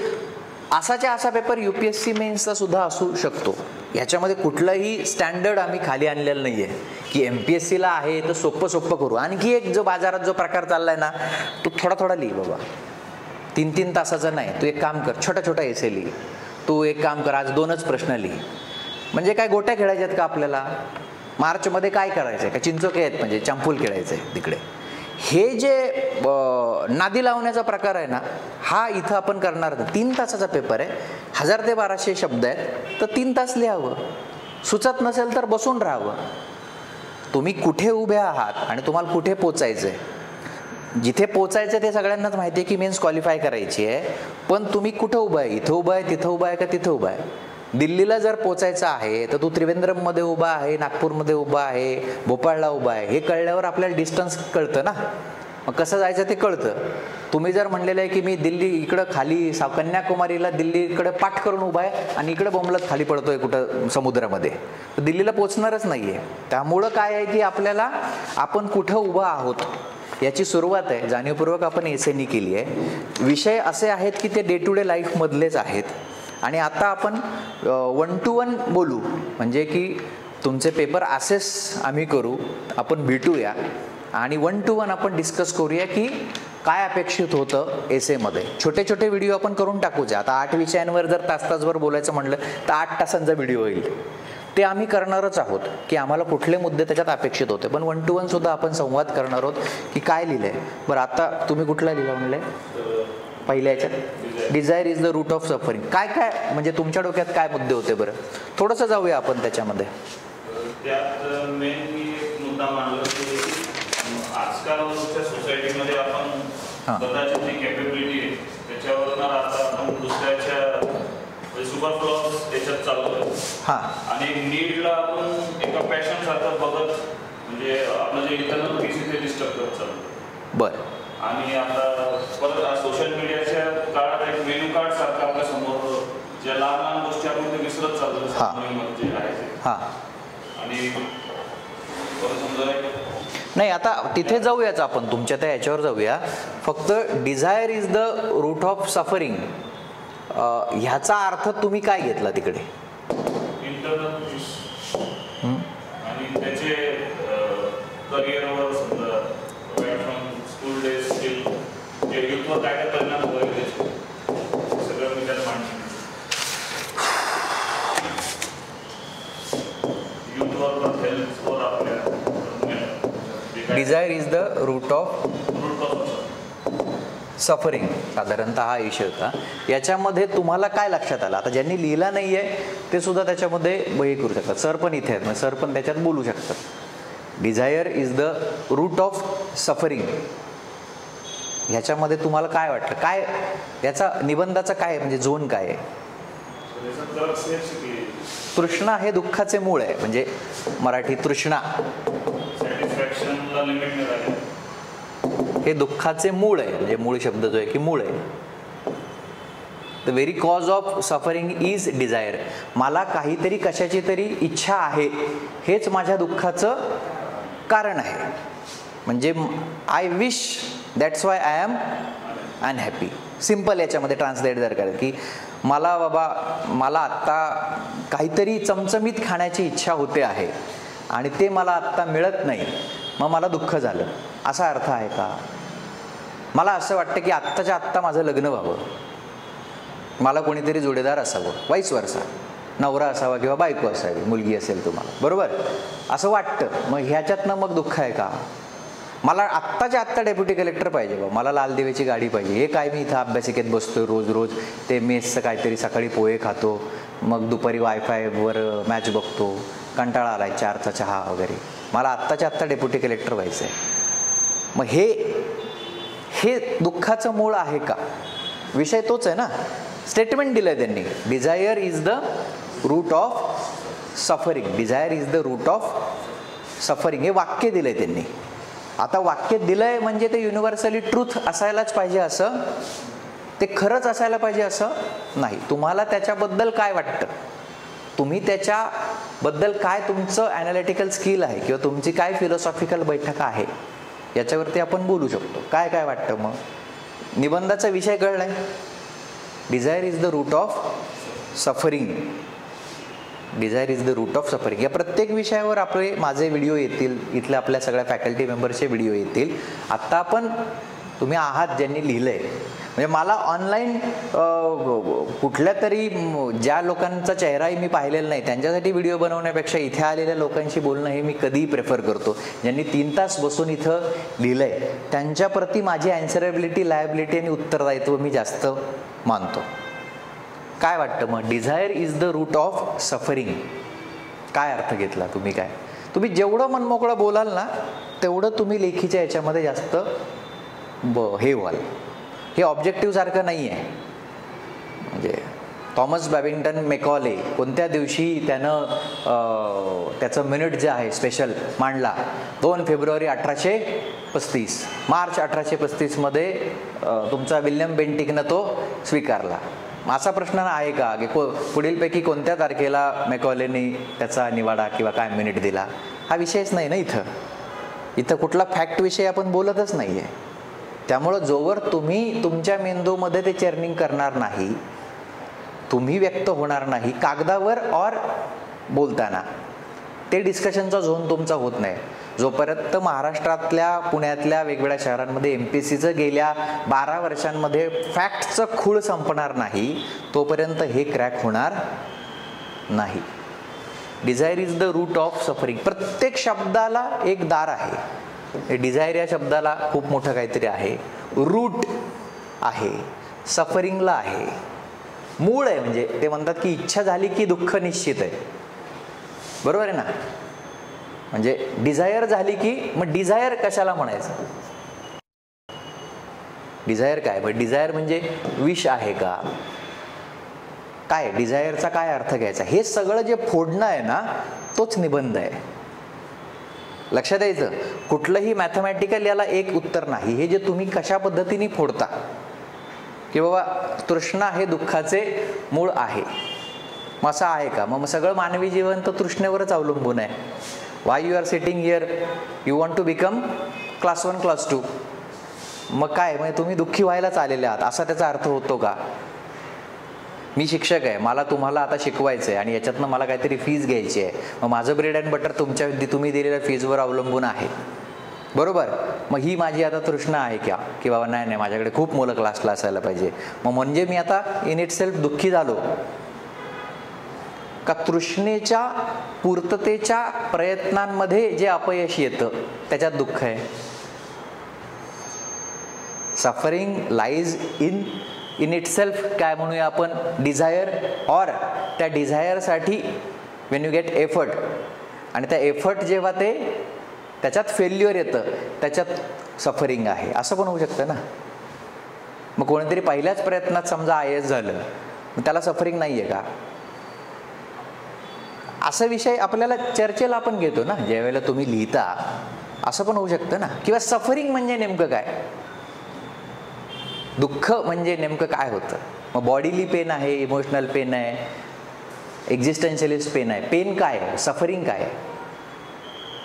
असाच्या असा पेपर UPSC मेन्सचा सुद्धा असू शकतो. याच्यामध्ये कुठलंही स्टँडर्ड आम्ही खाली आणलेलं नाही आहे की MPSCला आहे तर सोपं करू. आणखी एक जो बाजारात जो प्रकार चाललाय ना, तो थोडा लिही बाबा, 3-3 तासाचा नाही. तू एक काम कर, छोटा एसे लिही. तू एक काम कर, आज 2च प्रश्न लिही. म्हणजे काय गोट्या खेळायच्या आहेत का आपल्याला, मार्चमध्ये काय करायचं आहे का, चिंचोके आहेत म्हणजे चंपूल खेळायचं आहे तिकडे. हे जे नादी लावण्याचा प्रकार आहे ना, हा इथं आपण करणार नाही. 3 तासाचा पेपर आहे, 1000 ते 1200 शब्द आहेत, तर 3 तास लिहावं. सुचत नसेल तर बसून राहावं. तुम्ही कुठे उभे आहात आणि तुम्हाला कुठे पोचायचं आहे, जिथे पोचायचं ते सगळ्यांनाच माहिती आहे की मेन्स क्वालिफाय करायची आहे, पण तुम्ही कुठं उभं आहे, इथं उभं आहे, तिथं उभं आहे का तिथं उभं आहे. दिल्लीला जर पोचायचं आहे तर तू त्रिवेंद्रममध्ये उभा आहे, नागपूरमध्ये उभा आहे, भोपाळला उभा आहे, हे कळल्यावर आपल्याला डिस्टन्स कळतं ना, मग कसं जायचं ते कळतं. तुम्ही जर म्हणलेलं आहे की मी दिल्ली इकडं खाली कन्याकुमारीला दिल्लीकडे पाठ करून उभा आहे आणि इकडे बोंबलत खाली पडतोय कुठं समुद्रामध्ये, तर दिल्लीला पोचणारच नाही आहे. त्यामुळं काय आहे की आपल्याला आपण कुठं उभं आहोत याची सुरुवात आहे जाणीवपूर्वक आपण एसेनी केली आहे. विषय असे आहेत की ते डे टू डे लाईफमधलेच आहेत. आणि आता आपण 1 to 1 बोलू, म्हणजे की तुमचे पेपर असेस आम्ही करू, आपण भेटूया आणि 1 to 1 आपण डिस्कस करूया की काय अपेक्षित होतं एसेमध्ये. छोटे व्हिडिओ आपण करून टाकूया. आता 8 विषयांवर जर तासभर बोलायचं म्हटलं तर 8 तासांचा व्हिडिओ होईल. ते आम्ही करणारच आहोत की आम्हाला कुठले मुद्दे त्याच्यात अपेक्षित होते. पण 1 to 1 सुद्धा आपण संवाद करणार आहोत की काय लिहिलंय. बरं, आता तुम्ही कुठला लिहिला म्हणले, पहिल्या याच्यात desire is the root of suffering. काय काय म्हणजे तुमच्या डोक्यात काय मुद्दे होते बरं, थोडंसं जाऊया आपण त्याच्यामध्ये. त्यात मेन मी एक मुद्दा मांडला की आजकालच्या सोसायटीमध्ये आपण स्वतःची जी कॅपेबिलिटी आहे त्याच्यावरून आता आपण दुसऱ्याच्या सुपरफ्लॉ त्याच्यात चालतोय. आणि नीडला आपण एका पॅशन सारखं बघत म्हणजे आपलं जे इंटरनल पीस ते डिस्टर्ब करत चालतो. बरं. आणि आता परत सोशल मीडियाच्या काळात एक मेनू कार्ड सारखं आपल्या समोर ज्या लहान लहान गोष्टी आपण ते विसरत चालतो जे आहे. आणि समजा नाही आता तिथे जाऊयाच आपण, तुमच्या त्या याच्यावर जाऊया. फक्त desire is the root of suffering ह्याचा अर्थ तुम्ही काय घेतला तिकडे? इंटरनल पीस आणि त्याचे करिअरवर समजा स्कूल डेज जे युथवर काय काय परिणाम होईल सगळं मी त्यात मांडतो. युथवर हेल्थवर आपल्या desire is the root of suffering साधारणतः हा इश्यू होता. याच्यामध्ये तुम्हाला काय लक्षात आलं? आता ज्यांनी लिहिला नाही आहे ते सुद्धा त्याच्यामध्ये हे करू शकतात. सर पण इथे आहेत, सर पण त्याच्यात बोलू शकतात. Desire is the root of suffering ह्याच्यामध्ये तुम्हाला काय वाटतं, काय याचा निबंधाचा काय म्हणजे झोन काय आहे? तृष्णा हे दुःखाचे मूळ आहे, म्हणजे मराठी तृष्णा हे दुःखाचे मूळ आहे, म्हणजे मूळ शब्द जो आहे की मूळ आहे. The very cause of suffering is desire. मला काहीतरी कशाची तरी इच्छा आहे, हेच माझ्या दुःखाचं कारण आहे. म्हणजे I wish that's why I am unhappy. Simple याच्यामध्ये ट्रान्सलेट जर करेल की मला आत्ता काहीतरी चमचमीत खाण्याची इच्छा होते आहे आणि ते मला आत्ता मिळत नाही, मग मला दुःख झालं, असा अर्थ आहे का? मला असं वाटतं की आत्ताच्या आत्ता माझं लग्न व्हावं, मला कोणीतरी जोडीदार असावं, वाईस वर्सा, नवरा असावा किंवा बायको असावी, मुलगी असेल तुम्हाला, बरोबर असं वाटतं. मग ह्याच्यातनं मग दुःख आहे का? मला आत्ताच्या आत्ता डेप्युटी कलेक्टर पाहिजे बा, मला लाल देवीची गाडी पाहिजे, हे काय मी इथं अभ्यासिकेत बसतोय रोज रोज, ते मेसचं काहीतरी सकाळी पोहे खातो, मग दुपारी वायफायवर मॅच बघतो, कंटाळा आलाय, 4चा चहा वगैरे, मला आत्ताच्या आत्ता डेप्युटी कलेक्टर व्हायचं आहे. मग हे दुःखाचं मूळ आहे का? विषय तोच आहे ना. स्टेटमेंट दिलंय त्यांनी, desire is the root of suffering. Desire is the root of suffering हे वाक्य दिलंय त्यांनी. आता वाक्य दिलंय म्हणजे ते युनिव्हर्सली ट्रूथ असायलाच पाहिजे असं, ते खरंच असायला पाहिजे असं नाही. तुम्हाला त्याच्याबद्दल काय वाटतं, तुम्ही त्याच्याबद्दल काय तुमचं ॲनालिटिकल स्किल आहे किंवा तुमची काय फिलॉसॉफिकल बैठक आहे याच्यावरती आपण बोलू शकतो. काय काय वाटतं? मग निबंधाचा विषय कळलाय. Desire is the root of suffering. Desire is the root of suffering. या प्रत्येक विषयावर माझे व्हिडिओ येतील, इथल्या आपल्या सगळ्या फॅकल्टी मेंबर्सचे व्हिडिओ येतील. आत्ता आपण तुम्ही आहात ज्यांनी लिहिलंय, म्हणजे मला ऑनलाईन कुठल्या तरी ज्या लोकांचा चेहराही मी पाहिलेला नाही त्यांच्यासाठी व्हिडिओ बनवण्यापेक्षा इथे आलेल्या लोकांशी बोलणं हे मी कधीही प्रेफर करतो. ज्यांनी 3 तास बसून इथं लिहिलंय त्यांच्याप्रती माझी ॲन्सरेबिलिटी, लायबिलिटी आणि उत्तरदायित्व मी जास्त मानतो. काय वाटतं मग? Desire is the root of suffering काय अर्थ घेतला तुम्ही? काय तुम्ही जेवढं मनमोकळं बोलाल ना तेवढं तुम्ही लेखीच्या याच्यामध्ये जास्त हे व्हाल. हे ऑब्जेक्टिव्ह सारखं नाही आहे. म्हणजे थॉमस बॅबिंग्टन मेकॉले कोणत्या दिवशी त्यानं त्याचं मिनिट जे आहे स्पेशल मांडला 2 फेब्रुवारी 1835. मार्च 1835मध्ये तुमचा विल्यम बेंटिकनं तो स्वीकारला. असा प्रश्न आहे का की पुढीलपैकी कोणत्या तारखेला मेकॉलेनी त्याचा निवाडा किंवा काय मिनिट दिला? हा विषयच नाही ना इथं कुठला फॅक्ट विषय आपण बोलतच नाही आहे. त्यामुळं जोवर तुम्ही तुमच्या मेंदूमध्ये ते चर्निंग करणार नाही, तुम्ही व्यक्त होणार नाही कागदावर और बोलताना, ते डिस्कशनचा झोन तुमचा होत नाही. जोपर्यंत महाराष्ट्रातल्या पुण्यातल्या वेगवेगळ्या शहरांमध्ये MPSCचं गेल्या 12 वर्षांमध्ये फॅक्टचं खूळ संपणार नाही तोपर्यंत हे क्रॅक होणार नाही. Desire is the root of suffering. प्रत्येक शब्दाला एक दार आहे. डिझायर या शब्दाला खूप मोठं काहीतरी आहे, रूट आहे. सफरिंगला आहे, मूळ आहे. म्हणजे ते म्हणतात की इच्छा झाली की दुःख निश्चित आहे, बरोबर आहे ना. म्हणजे डिझायर झाली की, मग डिझायर कशाला म्हणायचं? डिझायर काय? मग डिझायर म्हणजे विश आहे का? काय डिझायरचा काय अर्थ घ्यायचा? हे सगळं जे फोडणं आहे ना, तोच निबंध आहे. लक्षात यायचं, कुठलंही मॅथमॅटिकल याला एक उत्तर नाही. हे जे तुम्ही कशा पद्धतीने फोडता की बाबा तृष्णा हे दुःखाचे मूळ आहे, मग असं आहे का? मग सगळं मानवी जीवन तर तृष्णेवरच अवलंबून आहे. Why you are sitting here, you want to become class 1 class 2. मग काय, म्हणजे तुम्ही दुःखी व्हायलाच आलेले आहात असा त्याचा अर्थ होतो का? मी शिक्षक आहे, मला तुम्हाला आता शिकवायचं आहे आणि याच्यातनं मला काहीतरी फीज घ्यायची आहे, मग माझं ब्रेड अँड बटर तुम्ही दिलेल्या फीजवर अवलंबून आहे, बरोबर. मग ही माझी आता तृष्णा आहे का की बाबा नाही माझ्याकडे खूप मुलं क्लासला असायला पाहिजे, मग म्हणजे मी आता इन इट सेल्फ दुःखी झालो का? तृष्णेच्या पूर्ततेच्या प्रयत्नांमध्ये जे अपयश येतं त्याच्यात दुःख आहे. Suffering lies in it self, काय म्हणूया आपण, डिझायर, ऑर त्या डिझायरसाठी वेन यू गेट एफर्ट, आणि त्या एफर्ट जेव्हा ते त्याच्यात फेल्युअर येतं त्याच्यात सफरिंग आहे, असं पण होऊ शकतं ना. मग कोणीतरी पहिल्याच प्रयत्नात समजा IAS झालं, मग त्याला सफरिंग नाही आहे का? असा विषय आपल्याला चर्चेला आपण घेतो ना ज्यावेळेला तुम्ही लिहिता, असं पण होऊ शकतं ना. किंवा सफरिंग म्हणजे नेमकं काय, दुःख म्हणजे नेमकं काय होतं? मग बॉडीली पेन आहे, इमोशनल पेन आहे, एक्झिस्टन्शियलिस्ट पेन आहे. पेन काय आहे, सफरिंग काय आहे?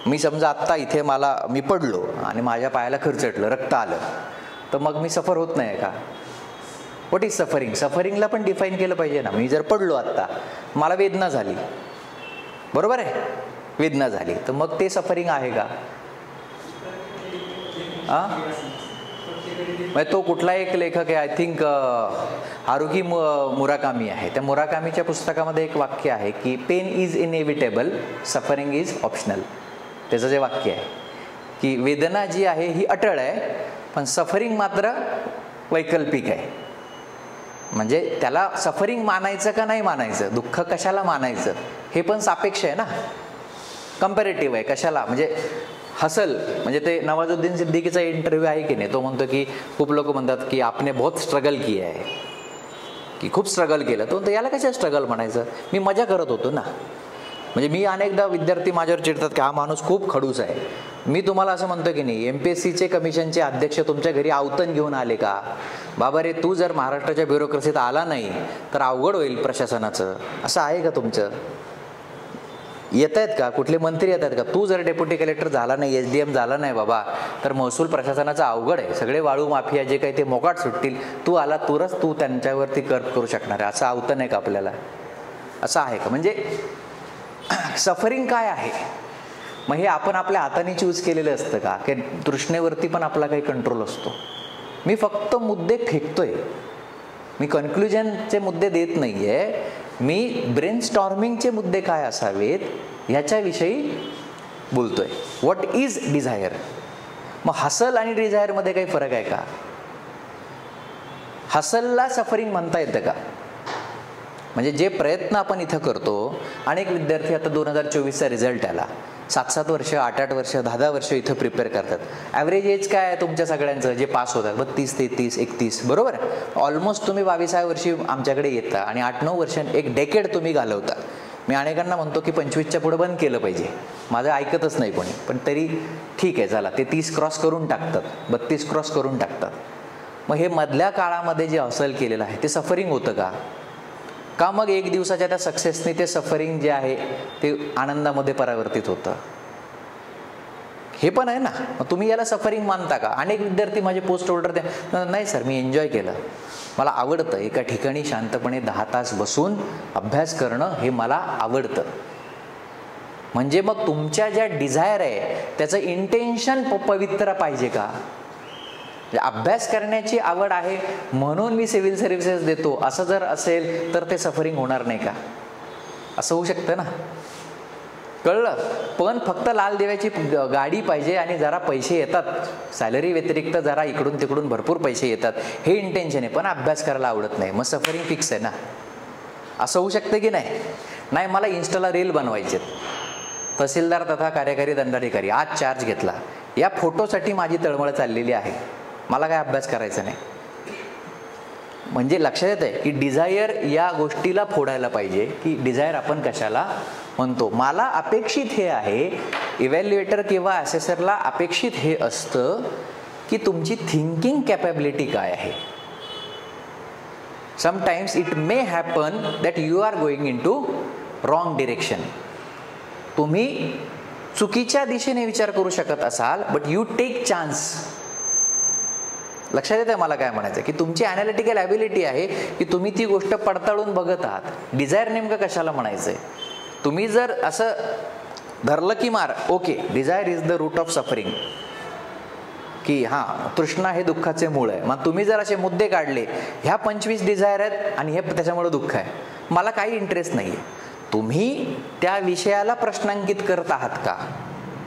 मी समजा आत्ता इथे मी पडलो आणि माझ्या पायाला खरचटलं, रक्त आलं, तर मग मी सफर होत नाही का? What is suffering? सफरिंगला पण डिफाईन केलं पाहिजे ना. मी जर पडलो आत्ता, मला वेदना झाली, बरोबर आहे, वेदना झाली, तर मग ते सफरिंग आहे का? म्हणजे तो कुठला एक लेखक आहे, आय थिंक हारुकी मुराकामी आहे. त्या मुराकामीच्या पुस्तकामध्ये एक वाक्य आहे की pain is inevitable, suffering is optional. त्याचं जे वाक्य आहे की वेदना जी आहे ही अटळ आहे, पण सफरिंग मात्र वैकल्पिक आहे. म्हणजे त्याला सफरिंग मानायचं का नाही मानायचं, दुःख कशाला मानायचं, हे पण सापेक्ष आहे ना, कम्पॅरेटिव्ह आहे. कशाला म्हणजे हसल, म्हणजे ते नवाजुद्दीन सिद्दीकीचा इंटरव्ह्यू आहे की नाही, तो म्हणतो की खूप लोक म्हणतात की आपने बहुत स्ट्रगल किया आहे, की खूप स्ट्रगल केलं. तो म्हणतो याला कशा स्ट्रगल म्हणायचं, मी मजा करत होतो ना. म्हणजे मी अनेकदा विद्यार्थी माझ्यावर चिडतात की हा माणूस खूप खडूस आहे. मी तुम्हाला असं म्हणतो की नाही, MPSCचे कमिशनचे अध्यक्ष तुमच्या घरी आवतन घेऊन आले का? बाबा रे, तू जर महाराष्ट्राच्या ब्युरोक्रेसीत आला नाही तर अवघड होईल प्रशासनाचं, असं आहे का तुमचं? येत आहेत का? कुठले मंत्री येत आहेत का? तू जर डेप्युटी कलेक्टर झाला नाही, SDM झाला नाही बाबा, तर महसूल प्रशासनाचं अवघड आहे. सगळे वाळू माफिया जे काही ते मोकाट सुटतील, तू आला तरच तू त्यांच्यावरती कर्क करू शकणार आहे. असं आवतं नाही का आपल्याला? असं आहे का? म्हणजे सफरिंग काय आहे? मग हे आपण आपल्या हाताने चूज केलेलं असतं का? की तृष्णेवरती पण आपला काही कंट्रोल असतो? मी फक्त मुद्दे फेकतोय, मी कन्क्लुजनचे मुद्दे देत नाही आहे. मी ब्रेनस्टॉर्मिंगचे मुद्दे काय असावेत ह्याच्याविषयी बोलतोय. What is desire? मग हसल आणि डिझायरमध्ये काही फरक आहे का? हसलला सफरिंग म्हणता येतं का? म्हणजे जे प्रयत्न आपण इथं करतो, अनेक विद्यार्थी आता 2024चा रिझल्ट आला, 7-7 वर्ष, 8-8 वर्ष, 10-10 वर्ष इथं प्रिपेअर करतात. ॲव्हरेज एज काय आहे तुमच्या सगळ्यांचं जे पास होतात? 32, 33, 31, बरोबर. ऑलमोस्ट तुम्ही 22व्या वर्षी आमच्याकडे येता आणि 8-9 वर्ष एक डेकेड तुम्ही घालवता. मी अनेकांना म्हणतो की 25च्या पुढे बंद केलं पाहिजे, माझं ऐकतच नाही कोणी, पण तरी ठीक आहे चला, ते 30 क्रॉस करून टाकतात, 32 क्रॉस करून टाकतात. मग हे मधल्या काळामध्ये जे हसल केलेलं आहे ते सफरिंग होतं का? का मग एक दिवसाच्या त्या सक्सेसने ते सफरिंग जे आहे ते आनंदामध्ये परावर्तित होतं? हे पण आहे ना. मग तुम्ही याला सफरिंग मानता का? अनेक विद्यार्थी माझे पोस्ट होल्डर नाही सर, मी एन्जॉय केलं, मला आवडतं एका ठिकाणी शांतपणे 10 तास बसून अभ्यास करणं, हे मला आवडतं. म्हणजे मग तुमच्या ज्या डिझायर आहे त्याचं इंटेन्शन पवित्र पाहिजे का? अभ्यास करण्याची आवड आहे म्हणून मी सिव्हिल सर्व्हिसेस देतो, असं जर असेल तर ते सफरिंग होणार नाही का? असं होऊ शकतं ना. कळलं. पण फक्त लाल दिव्याची गाडी पाहिजे आणि जरा पैसे येतात, सॅलरी व्यतिरिक्त जरा इकडून तिकडून भरपूर पैसे येतात, हे इंटेन्शन आहे. पण अभ्यास करायला आवडत नाही, मग सफरिंग फिक्स आहे ना. असं होऊ शकतं की नाही. नाही मला इन्स्टाला रील बनवायचे, तहसीलदार तथा कार्यकारी दंडाधिकारी आज चार्ज घेतला, या फोटोसाठी माझी तळमळ चाललेली आहे, मला काय अभ्यास करायचा नाही. म्हणजे लक्षात येत आहे की डिझायर या गोष्टीला फोडायला पाहिजे की डिझायर आपण कशाला म्हणतो. मला अपेक्षित हे आहे, इव्हॅल्युएटर किंवा असेसरला अपेक्षित हे असतं की तुमची थिंकिंग कॅपॅबिलिटी काय आहे. Sometimes it may happen that you are going in to wrong direction. तुम्ही चुकीच्या दिशेने विचार करू शकत असाल, बट यू टेक चान्स. लक्षात येतं मला काय म्हणायचं की तुमची ॲनालिटिकल ॲबिलिटी आहे की तुम्ही ती गोष्ट पडताळून बघत आहात. डिझायर नेमकं कशाला म्हणायचं आहे. तुम्ही जर असं धरलं की मार okay desire is the root of suffering, की हां तृष्णा हे दुःखाचे मूळ आहे. मग तुम्ही जर असे मुद्दे काढले, ह्या 25 डिझायर आहेत आणि हे त्याच्यामुळे दुःख आहे, मला काही इंटरेस्ट नाही आहे. तुम्ही त्या विषयाला प्रश्नांकित करत आहात का,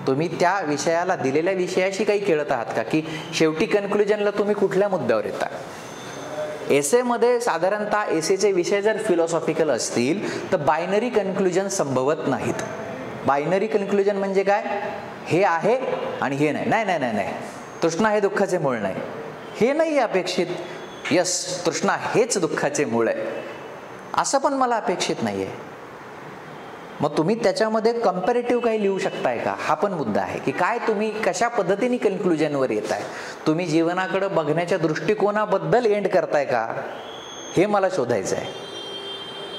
तुम्ही त्या विषयाला दिलेल्या विषयाशी काही खेळत आहात का, की शेवटी कन्क्लुजनला तुम्ही कुठल्या मुद्द्यावर येता. एसेमध्ये साधारणतः एसेचे विषय जर फिलॉसॉफिकल असतील तर बायनरी कन्क्लुजन संभवत नाहीत. बायनरी कन्क्लुजन म्हणजे काय, हे आहे आणि हे नाही. नाही नाही नाही नाही तृष्णा हे दुःखाचे मूळ नाही, हे नाही अपेक्षित. यस तृष्णा हेच दुःखाचे मूळ आहे, असं पण मला अपेक्षित नाही आहे. मग तुम्ही त्याच्यामध्ये कम्पॅरेटिव्ह काही लिहू शकताय का, हा पण मुद्दा आहे की काय तुम्ही कशा पद्धतीने कन्क्लुजनवर येत आहे. तुम्ही जीवनाकडे बघण्याच्या दृष्टिकोनाबद्दल एंड करताय का, हे मला शोधायचं आहे.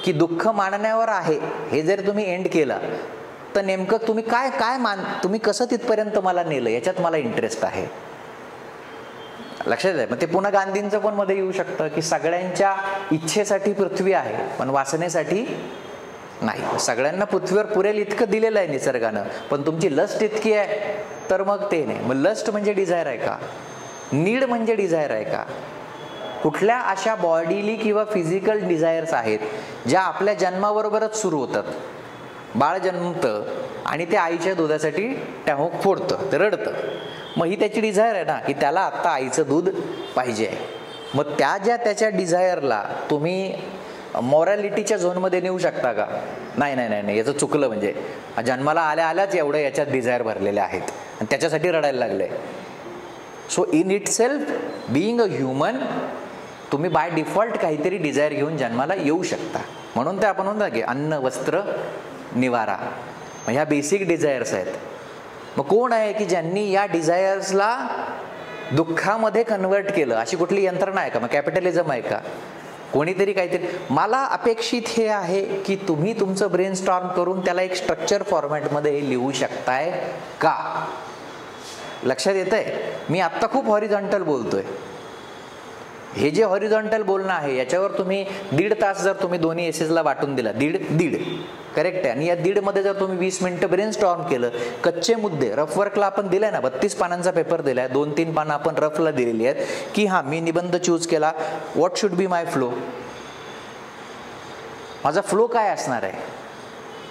की दुःख मानण्यावर आहे हे जर तुम्ही एंड केलं तर नेमकं तुम्ही काय काय तुम्ही कसं तिथपर्यंत मला नेलं, याच्यात मला इंटरेस्ट आहे. लक्षात आहे. मग ते पुन्हा गांधींचं पण मध्ये येऊ शकतं की सगळ्यांच्या इच्छेसाठी पृथ्वी आहे पण वासनेसाठी नाही. सगळ्यांना पृथ्वीवर पुरेल इतकं दिलेलं आहे निसर्गानं, पण तुमची लस्ट इतकी आहे तर मग ते नाही. मग लस्ट म्हणजे डिझायर आहे का, नीड म्हणजे डिझायर आहे का. कुठल्या अशा बॉडीली किंवा फिजिकल डिझायर्स आहेत ज्या आपल्या जन्माबरोबरच सुरू होतात. बाळ जन्मतं आणि ते आईच्या दुधासाठी टॅहोक फोडतं, ते रडतं, मग ही त्याची डिझायर आहे ना की त्याला आत्ता आईचं दूध पाहिजे आहे. मग त्याच्या डिझायरला तुम्ही मॉरॅलिटीच्या झोनमध्ये नेऊ शकता का. नाही नाही नाही नाही याचं चुकलं, म्हणजे जन्माला आल्याच एवढं याच्यात डिझायर भरलेले आहेत आणि त्याच्यासाठी रडायला लागले. So in it self being a human तुम्ही बाय डिफॉल्ट काहीतरी डिझायर घेऊन जन्माला येऊ शकता. म्हणून ते आपण म्हणतो की अन्न वस्त्र निवारा, मग ह्या बेसिक डिझायर्स आहेत. मग कोण आहे की ज्यांनी या डिझायर्सला दुःखामध्ये कन्वर्ट केलं, अशी कुठली यंत्रणा आहे का. मग कॅपिटलिझम आहे का, कोणीतरी काहीतरी. मला अपेक्षित हे आहे की तुम्ही तुमचं ब्रेन स्टॉर्म करून त्याला एक स्ट्रक्चर फॉर्मॅटमध्ये हे लिहू शकताय का. लक्षात येत आहे. मी आत्ता खूप हॉरिझॉन्टल बोलतोय. हे जे हॉरिझॉन्टल बोलणं आहे याच्यावर तुम्ही 1.5 तास जर तुम्ही दोन्ही एसेसला वाटून दिला, दीड करेक्ट आहे. आणि या 1.5 मध्ये जर तुम्ही 20 मिनिटं ब्रेन स्टॉर्म केलं, कच्चे मुद्दे रफ वर्कला आपण दिलाय ना, 32 पानांचा पेपर दिलाय, 2-3 पानं आपण रफला दिलेली आहेत की हां मी निबंध चूज केला, what should be my flow, माझा फ्लो काय असणार आहे.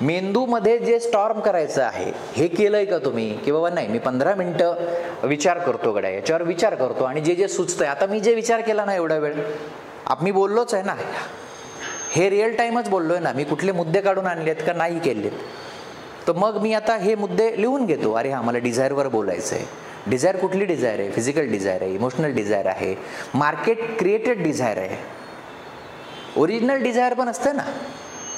मेंदूमध्ये जे स्टॉर्म करायचं आहे हे केलंय का तुम्ही, की बाबा नाही मी 15 मिनिटं विचार करतो गड्या, याच्यावर विचार करतो आणि जे सुचतंय. आता मी जे विचार केला ना एवढा वेळ, मी बोललोच आहे ना, हे रिअल टाईमच बोललोय ना, मी कुठले मुद्दे काढून आणलेत का नाही केलेत. तर मग मी आता हे मुद्दे लिहून घेतो. अरे हां मला डिझायरवर बोलायचं आहे. डिझायर कुठली डिझायर आहे, फिजिकल डिझायर आहे, इमोशनल डिझायर आहे, मार्केट क्रिएटेड डिझायर आहे, ओरिजिनल डिझायर पण असतं ना.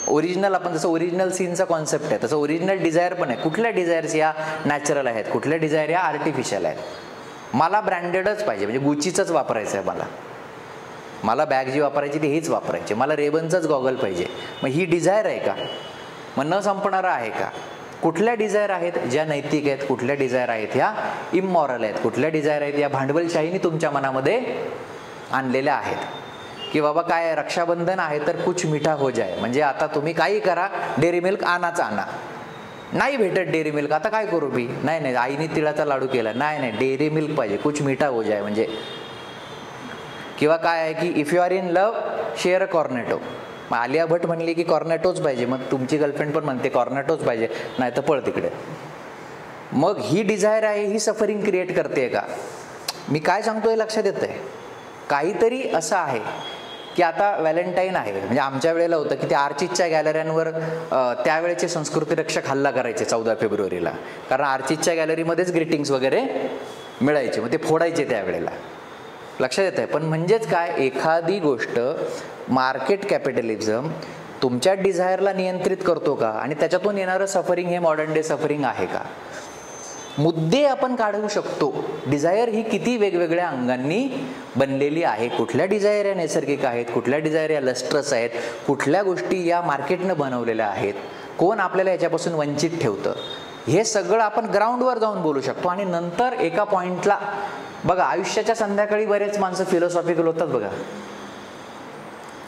ओरिजिनल आपण जसं ओरिजिनल सीनचा कॉन्सेप्ट आहे तसं ओरिजिनल डिझायर पण आहे. कुठल्या डिझायर्स या नॅचरल आहेत, कुठल्या डिझायर या आर्टिफिशियल आहेत. मला ब्रँडेडच पाहिजे, म्हणजे गुचीचंच वापरायचं आहे मला बॅग जी वापरायची ती हीच वापरायची, मला रेबनचंच गॉगल पाहिजे. मग ही डिझायर आहे का, मग न संपणारा आहे का. कुठल्या डिझायर आहेत ज्या नैतिक आहेत, कुठल्या डिझायर आहेत ह्या इममॉरल आहेत, कुठल्या डिझायर आहेत या भांडवलशाहीने तुमच्या मनामध्ये आणलेल्या आहेत. की बाबा काय रक्षाबंधन आहे तर कुछ मिठा हो जाए, म्हणजे आता तुम्ही काही करा, डेअरी मिल्क आणाच आणा. नाही भेटत डेअरी मिल्क, आता काय करू मी. नाही आईने तिळाचा लाडू केला, नाही डेअरी मिल्क पाहिजे, कुछ मिठा हो जाए. म्हणजे किंवा काय आहे की if you are in love share a Cornetto, मग आलिया भट म्हणली की कॉर्नेटोच पाहिजे, मग तुमची गर्लफ्रेंड पण म्हणते कॉर्नेटोच पाहिजे, नाही तर पळ तिकडे. मग ही डिझायर आहे, ही सफरिंग क्रिएट करते का? मी काय सांगतोय लक्षात येत आहे. काहीतरी असं आहे की आता व्हॅलेंटाईन आहे, म्हणजे आमच्या वेळेला होतं की ते आर्चिसच्या गॅलऱ्यांवर त्यावेळेचे संस्कृती रक्षक हल्ला करायचे 14 फेब्रुवारीला, कारण आर्चिसच्या गॅलरीमध्येच ग्रीटिंग्स वगैरे मिळायचे, मग ते फोडायचे त्यावेळेला. लक्षात येत आहे. पण म्हणजेच काय, एखादी गोष्ट मार्केट कॅपिटलिझम तुमच्या डिझायरला नियंत्रित करतो का, आणि त्याच्यातून येणारं सफरिंग हे मॉडर्न डे सफरिंग आहे का? मुद्दे आपण काढू शकतो. डिझायर ही किती वेगवेगळ्या अंगांनी बनलेली आहे, कुठल्या डिझायर या नैसर्गिक आहेत, कुठल्या डिझायर या लस्ट्रस आहेत, कुठल्या गोष्टी या मार्केटनं बनवलेल्या आहेत, कोण आपल्याला याच्यापासून वंचित ठेवतं, हे सगळं आपण ग्राउंडवर जाऊन बोलू शकतो. आणि नंतर एका पॉईंटला बघा, आयुष्याच्या संध्याकाळी बरेच माणसं फिलॉसॉफिकल होतात बघा.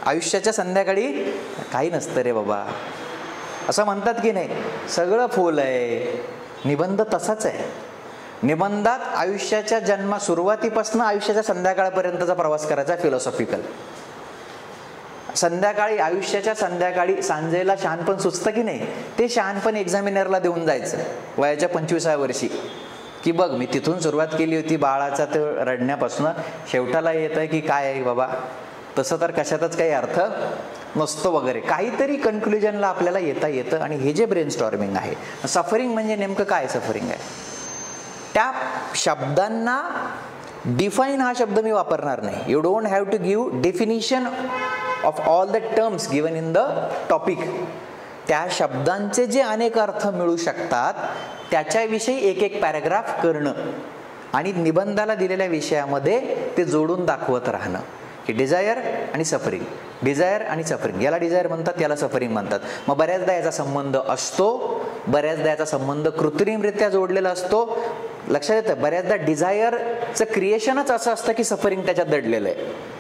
आयुष्याच्या संध्याकाळी काही नसतं रे बाबा असं म्हणतात की नाही, सगळं फुल आहे. निबंध तसाच आहे. निबंधात आयुष्याच्या सुरुवातीपासून आयुष्याच्या संध्याकाळपर्यंतचा प्रवास करायचा फिलॉसॉफिकल. संध्याकाळी, आयुष्याच्या संध्याकाळी सांजेला शहाणपण सुचतं की नाही, ते शहाणपण एक्झामिनरला देऊन जायचं वयाच्या 25व्या वर्षी, की बघ मी तिथून सुरुवात केली होती बाळाचा ते रडण्यापासून, शेवटाला येत आहे की काय आहे बाबा, तसं तर कशातच काही अर्थ नसतो वगैरे, काहीतरी कन्क्लुजनला आपल्याला येता येतं. आणि हे जे ब्रेनस्टॉर्मिंग आहे, सफरिंग म्हणजे नेमकं काय सफरिंग आहे, त्या शब्दांना डिफाईन हा शब्द मी वापरणार नाही. You don't have to give definition of all the terms given in the topic. त्या शब्दांचे जे अनेक अर्थ मिळू शकतात त्याच्याविषयी एक एक पॅराग्राफ करणं आणि निबंधाला दिलेल्या विषयामध्ये ते जोडून दाखवत राहणं, की डिझायर आणि सफरिंग, डिझायर आणि सफरिंग, याला डिझायर म्हणतात, याला सफरिंग म्हणतात. मग बऱ्याचदा याचा संबंध असतो, बऱ्याचदा याचा संबंध कृत्रिमरित्या जोडलेला असतो. लक्षात येतं, बऱ्याचदा डिझायरचं क्रिएशनच असं असतं की सफरिंग त्याच्यात दडलेलं आहे.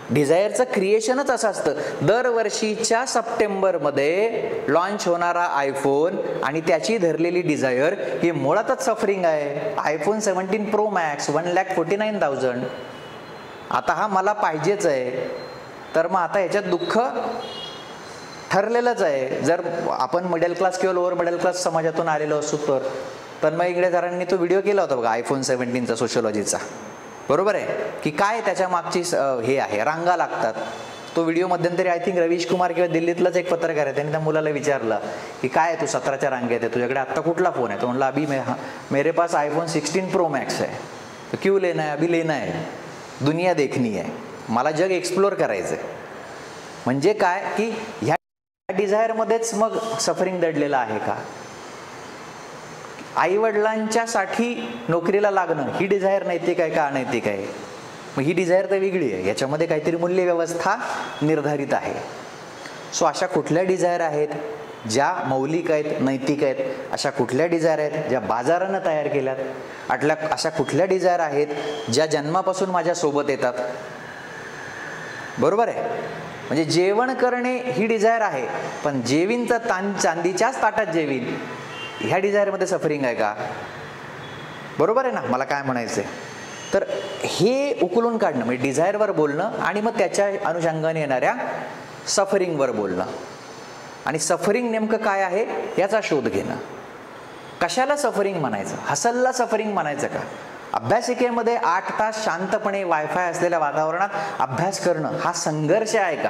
डिझायरचं क्रिएशनच असं असतं. दरवर्षीच्या सप्टेंबरमध्ये लॉन्च होणारा आयफोन आणि त्याची धरलेली डिझायर ही मुळातच सफरिंग आहे. IPhone 17 pro max 1,49,000. आता हा मला पाहिजेच आहे, तर मग आता ह्याच्यात दुःख ठरलेलंच आहे. जर आपण मिडल क्लास किंवा लोअर मिडल क्लास समाजातून आलेलो असतो तर तन्मय इंगळेकरांनी तो व्हिडिओ केला होता बघा आयफोन 17चा सोशिओलॉजीचा, बरोबर आहे की काय त्याच्या मागची हे आहे, रांगा लागतात. तो व्हिडिओ मध्यंतरी आय थिंक रवीश कुमार किंवा दिल्लीतलाच एक पत्रकार आहे, त्यांनी त्या मुलाला विचारलं की काय तू 17च्या रांगेत आहे, तुझ्याकडे आत्ता कुठला फोन आहे? तो म्हणला अभी मेरे पास आयफोन 16 प्रो मॅक्स है. तो क्यों लेना है? अभी लेना है, दुनिया देखनी आहे, मला जग एक्सप्लोर करायचं आहे. म्हणजे काय की ह्या डिझायरमध्येच मग सफरिंग दडलेलं आहे का? आईवडिलांच्यासाठी नोकरीला लागणं ही डिझायर नैतिक आहे का अनैतिक आहे? मग ही डिझायर तर वेगळी आहे, याच्यामध्ये काहीतरी मूल्यव्यवस्था निर्धारित आहे. सो अशा कुठल्या डिझायर आहेत ज्या मौलिक आहेत, नैतिक आहेत? अशा कुठल्या डिझायर आहेत ज्या बाजारानं तयार केल्यात? अशा कुठल्या डिझायर आहेत ज्या जन्मापासून माझ्या सोबत येतात? बरोबर आहे. म्हणजे जेवण करणे ही डिझायर आहे, पण जेवीन तर चांदीच्याच ताटात जेवीन, ह्या डिझायरमध्ये सफरिंग आहे का? बरोबर आहे ना मला काय म्हणायचं आहे? तर हे उकलून काढणं म्हणजे डिझायरवर बोलणं आणि मग त्याच्या अनुषंगाने येणाऱ्या सफरिंगवर बोलणं. आणि सफरिंग नेमकं काय आहे याचा शोध घेणं. कशाला सफरिंग म्हणायचं? हसलला सफरिंग म्हणायचं का? अभ्यासिकेमध्ये 8 तास शांतपणे वायफाय असलेल्या वातावरणात अभ्यास करणं हा संघर्ष आहे का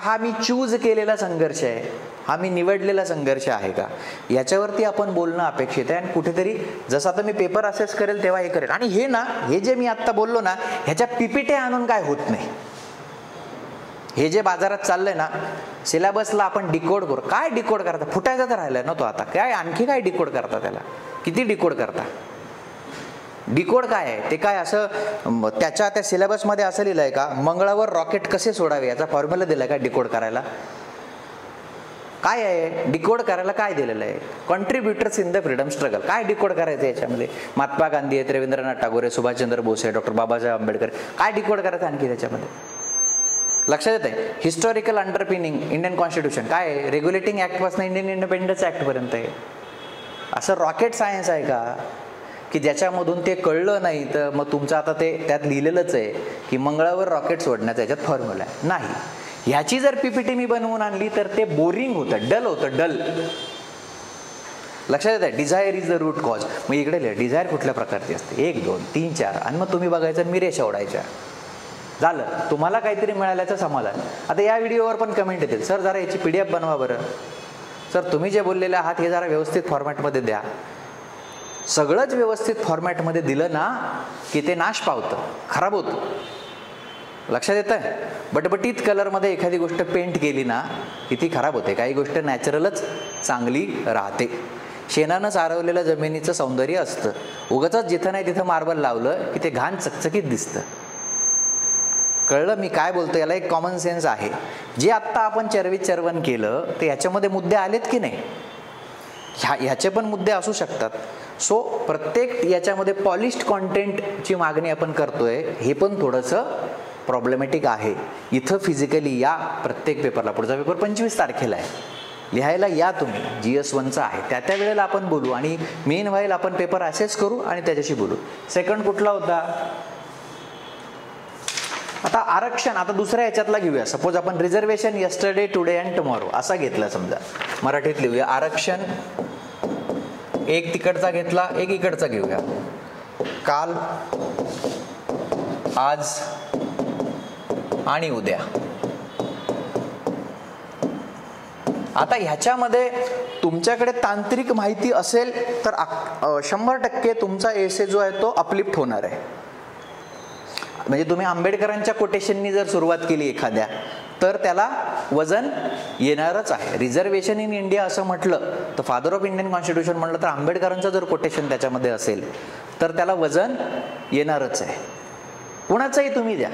हा मी चूज केलेला संघर्ष आहे, हा मी निवडलेला संघर्ष आहे का? याच्यावरती आपण बोलणं अपेक्षित आहे. आणि कुठेतरी जसं आता मी पेपर असेस करेल तेव्हा हे करेल. आणि हे ना, हे जे मी आत्ता बोललो ना, ह्याच्या पीपीटी आणून काय होत नाही. हे जे बाजारात चाललंय ना, सिलेबसला आपण डिकोड करू. काय डिकोड करता? फुटायचा तर राहिलाय ना तो आता. काय आणखी काय डिकोड करता? त्याला किती डिकोड करता? डिकोड काय आहे ते? काय असं त्या सिलेबसमध्ये असं लिहिलंय का मंगळावर रॉकेट कसे सोडावे याचा फॉर्म्युला दिलाय का डिकोड करायला? काय आहे डिकोड करायला? काय दिलेलं आहे? Contributors in the freedom struggle. काय डिकोड करायचं याच्यामध्ये? महात्मा गांधी आहेत, रवींद्रनाथ टागोर आहे, सुभाषचंद्र बोस आहे, डॉक्टर बाबासाहेब आंबेडकर. काय डिकोड करायचं आणखी त्याच्यामध्ये? लक्षात येत आहे? हिस्टॉरिकल अंडरपिनिंग इंडियन कॉन्स्टिट्यूशन काय आहे? रेग्युलेटिंग ऍक्टपासून इंडियन इंडिपेंडन्स ऍक्टपर्यंत आहे. असं रॉकेट सायन्स आहे का? की ज्याच्यामधून ते कळलं नाही तर मग तुमचं आता ते त्यात लिहिलेलंच आहे की मंगळावर रॉकेट सोडण्याचा याच्यात फॉर्म्युला आहे. नाही, ह्याची जर PPT मी बनवून आणली तर ते बोरिंग होतं, डल होतं, डल. लक्षात येत आहे, desire is the root cause. मग इकडे डिझायर कुठल्या प्रकारची असते, 1 2 3 4 आणि मग तुम्ही बघायचं मी रेषा ओढायच्या, झालं, तुम्हाला काहीतरी मिळाल्याचं समाधान. आता या व्हिडिओवर पण कमेंट येतील, सर जरा याची PDF बनवा बरं, सर तुम्ही जे बोललेले आहात हे जरा व्यवस्थित फॉर्मॅटमध्ये द्या. सगळंच व्यवस्थित फॉर्मॅटमध्ये दिलं ना की ते नाश पावतं, खराब होतं. लक्षात येतं आहे, बटबटीत कलरमध्ये एखादी गोष्ट पेंट केली ना की ती खराब होते. काही गोष्ट नॅचरलच चांगली राहते. शेणानं सारवलेलं जमिनीचं सौंदर्य असतं, उगाचच जिथं नाही तिथं मार्बल लावलं की ते घाण चकचकीत दिसतं. कळलं मी काय बोलतो, याला एक कॉमन सेन्स आहे. जे आत्ता आपण चर्वण केलं ते ह्याच्यामध्ये मुद्दे आलेत की नाही, ह्याचे पण मुद्दे असू शकतात. सो प्रत्येक याच्यामध्ये पॉलिश्ड कॉन्टेंटची मागणी आपण करतोय, हे पण थोडंसं प्रॉब्लेमॅटिक आहे. इथं फिजिकली या प्रत्येक पेपरला, पुढचा पेपर 25 तारखेला आहे, लिहायला या तुम्ही. GS1चा आहे, त्या वेळेला आपण बोलू आणि मेन व्हाईल आपण पेपर असेस करू आणि त्याच्याशी बोलू. सेकंड कुठला होता, आता आरक्षण. आता दुसऱ्या याच्यातला घेऊया. सपोज आपण reservation yesterday, today and tomorrow असा घेतला समजा, मराठीत लिहूया. आरक्षण एक तिकडचा घेतला, एक इकडचा घेऊया. काल, आज आणि उद्या. आता ह्याच्यामध्ये तुमच्याकडे तांत्रिक माहिती असेल तर 100% तुमचा एसे जो आहे तो अपलिफ्ट होणार आहे. म्हणजे तुम्ही आंबेडकरांच्या कोटेशननी जर सुरुवात केली एखाद्या तर त्याला वजन येणारच आहे. रिझर्वेशन इन इंडिया असं म्हटलं तर फादर ऑफ इंडियन कॉन्स्टिट्यूशन म्हटलं तर आंबेडकरांचं जर कोटेशन त्याच्यामध्ये असेल तर त्याला वजन येणारच आहे. कुणाचंही तुम्ही द्या,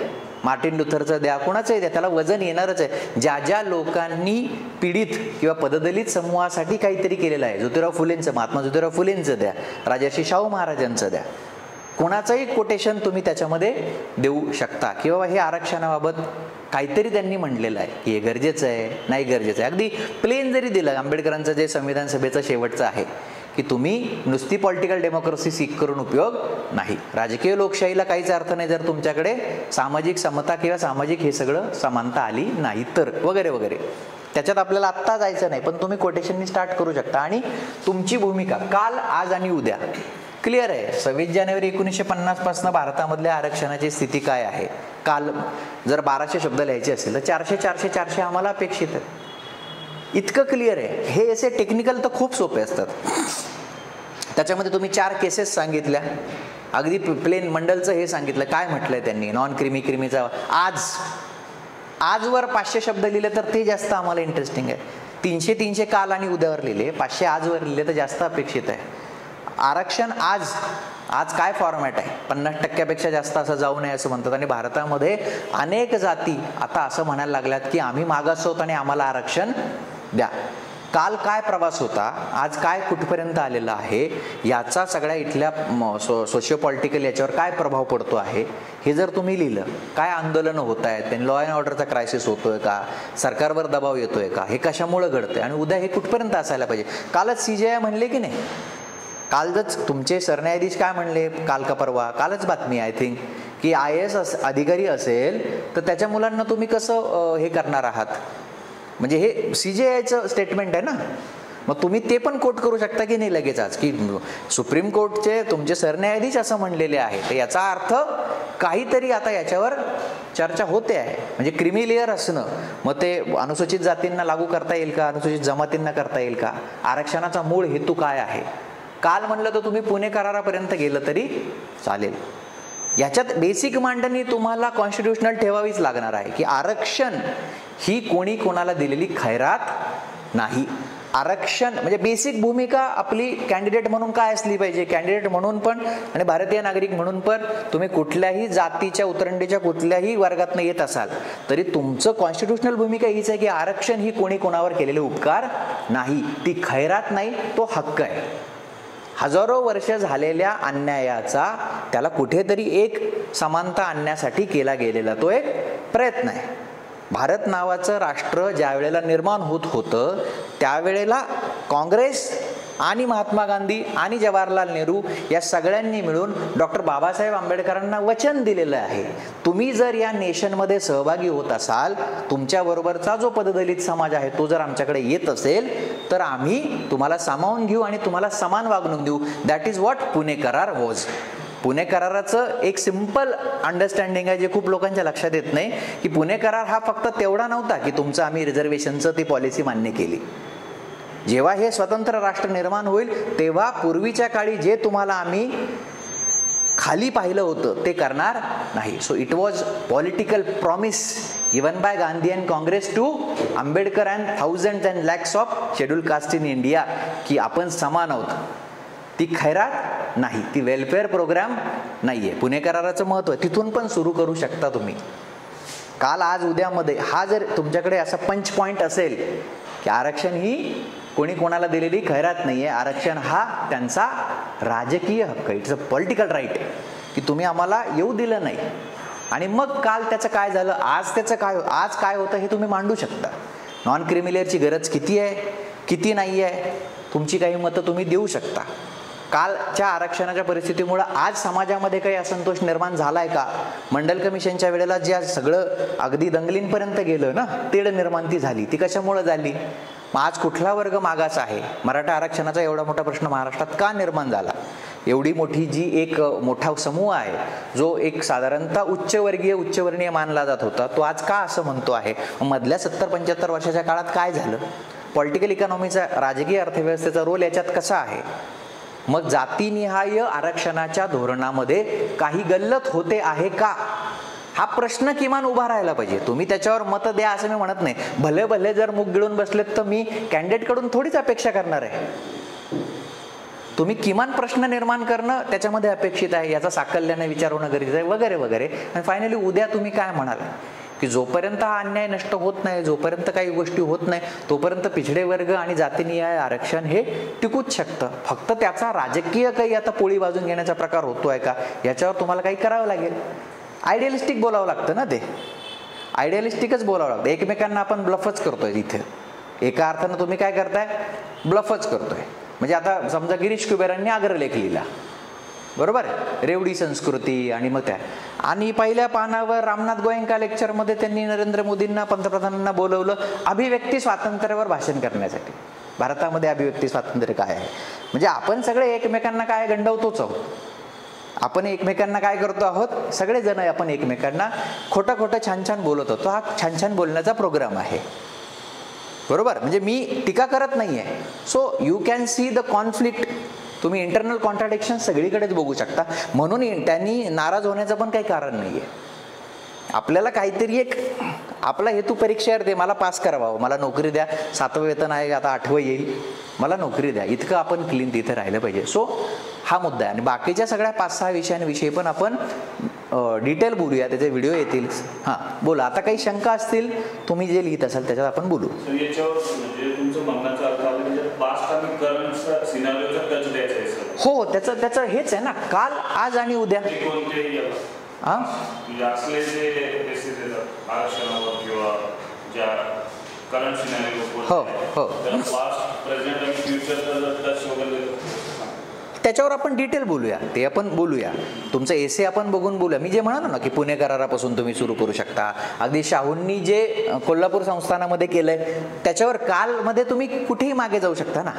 मार्टिन लुथरचं द्या, कुणाचंही द्या, त्याला वजन येणारच आहे. ज्या ज्या लोकांनी पीडित किंवा पददलित समूहासाठी काहीतरी केलेलं आहे, ज्योतिराव फुलेंचं, महात्मा ज्योतिराव फुलेंचं द्या, राजर्षी शाहू महाराजांचं द्या, कोणाचंही कोटेशन तुम्ही त्याच्यामध्ये देऊ शकता. किंवा हे आरक्षणाबाबत काहीतरी त्यांनी म्हणलेलं आहे की हे गरजेचं आहे, नाही गरजेचं आहे. अगदी प्लेन जरी दिलं, आंबेडकरांचं जे संविधान सभेचं शेवटचं आहे की तुम्ही नुसती पॉलिटिकल डेमोक्रेसी सीक करून उपयोग नाही, राजकीय लोकशाहीला काहीच अर्थ नाही जर तुमच्याकडे सामाजिक समता किंवा सामाजिक हे सगळं समानता आली नाही तर, वगैरे वगैरे. त्याच्यात आपल्याला आत्ता जायचं नाही, पण तुम्ही कोटेशननी स्टार्ट करू शकता. आणि तुमची भूमिका काल, आज आणि उद्या क्लिअर आहे. 26 जानेवारी 1950 पासून भारतामधल्या आरक्षणाची स्थिती काय आहे. काल जर 1200 शब्द लिहायचे असेल तर 400 400 400 आम्हाला अपेक्षित आहे. इतकं क्लिअर आहे. हे असे टेक्निकल तर खूप सोपे असतात. त्याच्यामध्ये तुम्ही 4 केसेस सांगितल्या, अगदी प्लेन मंडलचं हे सांगितलं, काय म्हटलंय त्यांनी, नॉन क्रिमीचा आजवर 500 शब्द लिहिले तर ते जास्त आम्हाला इंटरेस्टिंग आहे. 300 काल आणि उद्यावर लिहिले, 500 आजवर लिहिले तर जास्त अपेक्षित आहे. आरक्षण आज काय फॉर्मॅट आहे, 50% जास्त असं जाऊ नये असं म्हणतात. आणि भारतामध्ये अनेक जाती आता असं म्हणायला लागल्यात की आम्ही मागास आहोत आणि आम्हाला आरक्षण द्या. काल काय प्रवास होता, आज काय कुठपर्यंत आलेला आहे, याचा सगळ्या इथल्या सोशिओ पॉलिटिकल याच्यावर काय प्रभाव पडतो आहे हे जर तुम्ही लिहिलं. काय आंदोलनं होत आहेत, त्यांनी लॉ अँड ऑर्डरचा क्रायसिस होतोय का, सरकारवर दबाव येतोय का, हे कशामुळे घडतंय आणि उद्या हे कुठपर्यंत असायला पाहिजे. कालच CJI म्हणले की नाही, कालच तुमचे सरन्यायाधीश काय म्हणले, काल का परवा, कालच बातमी आय थिंक, की IAS अधिकारी असेल तर त्याच्या मुलांना तुम्ही कसं हे करणार आहात. म्हणजे हे CJIचं स्टेटमेंट आहे ना, मग तुम्ही ते पण कोट करू शकता की नाही लगेच आज, की सुप्रीम कोर्टचे तुमचे सरन्यायाधीश असं म्हणलेले आहे. तर याचा अर्थ काहीतरी आता याच्यावर चर्चा होते आहे. म्हणजे क्रिमी लेअर असणं, मग ते अनुसूचित जातींना लागू करता येईल का, अनुसूचित जमातींना करता येईल का, आरक्षणाचा मूळ हेतू काय आहे. काल म्हणलं तर तुम्ही पुणे करारापर्यंत गेलं तरी चालेल. याच्यात बेसिक मांडणी तुम्हाला कॉन्स्टिट्यूशनल ठेवावीच लागणार आहे की आरक्षण ही कोणी कोणाला दिलेली खैरात नाही. आरक्षण म्हणजे बेसिक भूमिका आपली कॅन्डिडेट म्हणून काय असली पाहिजे, कॅन्डिडेट म्हणून पण आणि भारतीय नागरिक म्हणून पण. तुम्ही कुठल्याही जातीच्या उतरंडीच्या कुठल्याही वर्गातनं येत असाल तरी तुमचं कॉन्स्टिट्यूशनल भूमिका हीच आहे की आरक्षण ही कोणी कोणावर केलेले उपकार नाही, ती खैरात नाही, तो हक्क आहे. हजारो वर्ष झालेल्या अन्यायाचा त्याला कुठेतरी एक समानता आणण्यासाठी केला गेलेला तो एक प्रयत्न आहे. भारत नावाचं राष्ट्र ज्या वेळेला निर्माण होत होतं त्यावेळेला काँग्रेस आणि महात्मा गांधी आणि जवाहरलाल नेहरू या सगळ्यांनी मिळून डॉक्टर बाबासाहेब आंबेडकरांना वचन दिलेलं आहे, तुम्ही जर या नेशनमध्ये सहभागी होत असाल, तुमच्याबरोबरचा जो पददलित समाज आहे तो जर आमच्याकडे येत असेल तर आम्ही तुम्हाला सामावून घेऊ आणि तुम्हाला समान वागणूक देऊ. दॅट इज व्हॉट पुणे करार वॉज. पुणे कराराचं एक सिंपल अंडरस्टँडिंग आहे जे खूप लोकांच्या लक्षात येत नाही, की पुणे करार हा फक्त तेवढा नव्हता की तुमचं आम्ही रिझर्वेशनचं ती पॉलिसी मान्य केली. जेव्हा हे स्वतंत्र राष्ट्र निर्माण होईल तेव्हा पूर्वीच्या काळी जे तुम्हाला आम्ही खाली पाहिलं होतं ते करणार नाही. So it was political promise given by Gandhi and Congress to Ambedkar and thousand and lakhs of schedule caste in India की आपण समान आहोत. ती खैरात नाही, ती वेलफेअर प्रोग्राम नाही आहे. पुणे कराराचं महत्त्व तिथून पण सुरू करू शकता तुम्ही. काल आज उद्यामध्ये हा जर तुमच्याकडे असा पंच पॉईंट असेल की आरक्षण ही कोणी कोणाला दिलेली खैरात नाही आहे, आरक्षण हा त्यांचा राजकीय हक्क, इट्स अ पॉलिटिकल राईट की तुम्ही आम्हाला येऊ दिलं नाही. आणि मग काल त्याचं काय झालं, आज त्याचं काय, आज काय होतं हे तुम्ही मांडू शकता. नॉन क्रिमिलियरची गरज किती आहे, किती नाही आहे, तुमची काही मतं तुम्ही देऊ शकता. कालच्या आरक्षणाच्या परिस्थितीमुळे आज समाजामध्ये काही असंतोष निर्माण झाला आहे का? मंडल कमिशनच्या वेळेला जे सगळं अगदी दंगलींपर्यंत गेलं ना, तेढ निर्माण ती झाली, ती कशामुळे झाली? मग आज कुठला वर्ग मागास आहे? मराठा आरक्षणाचा एवढा मोठा प्रश्न महाराष्ट्रात का निर्माण झाला? एवढी मोठी जी एक मोठा समूह आहे जो एक साधारणतः उच्चवर्णीय मानला जात होता, तो आज का असं म्हणतो आहे? मधल्या 70-75 वर्षाच्या काळात काय झालं? पॉलिटिकल इकॉनॉमीचा, राजकीय अर्थव्यवस्थेचा रोल याच्यात कसा आहे? मग जातीनिहाय आरक्षणाच्या धोरणामध्ये काही गल्लत होते आहे का, हा प्रश्न किमान उभा राहायला पाहिजे. तुम्ही त्याच्यावर मत द्या असं मी म्हणत नाही. भले भले जर मुग गिळून बसलेत तर मी कॅन्डिडेटकडून थोडीच अपेक्षा करणार आहे. तुम्ही किमान प्रश्न निर्माण करणं त्याच्यामध्ये अपेक्षित आहे, याचा साकल्याने विचार होणं गरजेचं आहे, वगैरे वगैरे. आणि फायनली उद्या तुम्ही काय म्हणाल की जोपर्यंत हा अन्याय नष्ट होत नाही, जोपर्यंत काही गोष्टी होत नाही, तोपर्यंत पिछडे वर्ग आणि जातीनिहाय आरक्षण हे टिकूच शकतं. फक्त त्याचा राजकीय काही आता पोळी बाजून घेण्याचा प्रकार होतोय का, याच्यावर तुम्हाला काही करावं लागेल. आयडियलिस्टिक बोलावं लागतं ना, ते आयडियलिस्टिकच बोलावं लागतं. एकमेकांना आपण ब्लफच करतोय इथे. एका अर्थानं तुम्ही काय करताय, ब्लफच करतोय. म्हणजे आता समजा गिरीश कुबेरांनी अग्रलेख लिहिला, बरोबर, रेवडी संस्कृती आणि मग त्या, आणि पहिल्या पानावर रामनाथ गोयंका लेक्चरमध्ये त्यांनी नरेंद्र मोदींना, पंतप्रधानांना बोलवलं अभिव्यक्ती स्वातंत्र्यावर भाषण करण्यासाठी. भारतामध्ये अभिव्यक्ती स्वातंत्र्य काय आहे? म्हणजे आपण सगळे एकमेकांना काय गंडवतोच आहोत. आपण एकमेकांना काय करतो आहोत, सगळेजण आपण एकमेकांना खोटं खोटं छान छान बोलत होतो. हा छान छान बोलण्याचा प्रोग्राम आहे, बरोबर. म्हणजे मी टीका करत नाहीये. So you can see the conflict. तुम्ही इंटरनल कॉन्ट्राडिक्शन सगळीकडेच बघू शकता. म्हणून त्यांनी नाराज होण्याचं पण काही कारण नाहीये. आपल्याला काहीतरी एक आपला हेतू परीक्षेवर दे, मला पास करावं, मला नोकरी द्या, 7वं वेतन आहे, आता 8वं येईल, मला नोकरी द्या, इतकं आपण क्लीन तिथे राहिलं पाहिजे. सो हा मुद्दा आहे. आणि बाकीच्या सगळ्या 5-6 विषयांविषयी पण आपण डिटेल बोलूया, त्याचे व्हिडिओ येतील. हां बोला, आता काही शंका असतील तुम्ही जे लिहित असाल त्याच्यात आपण बोलू. हो, त्याचं हेच आहे ना, काल आज आणि उद्या. हां हो हो, त्याच्यावर आपण डिटेल बोलूया, ते आपण बोलूया. तुमचं एसे आपण बघून बोलूया. मी जे म्हणालो ना की पुणे करारापासून तुम्ही सुरू करू शकता. अगदी शाहूंनी जे कोल्हापूर संस्थानामध्ये केलंय त्याच्यावर कालमध्ये तुम्ही कुठेही मागे जाऊ शकता ना.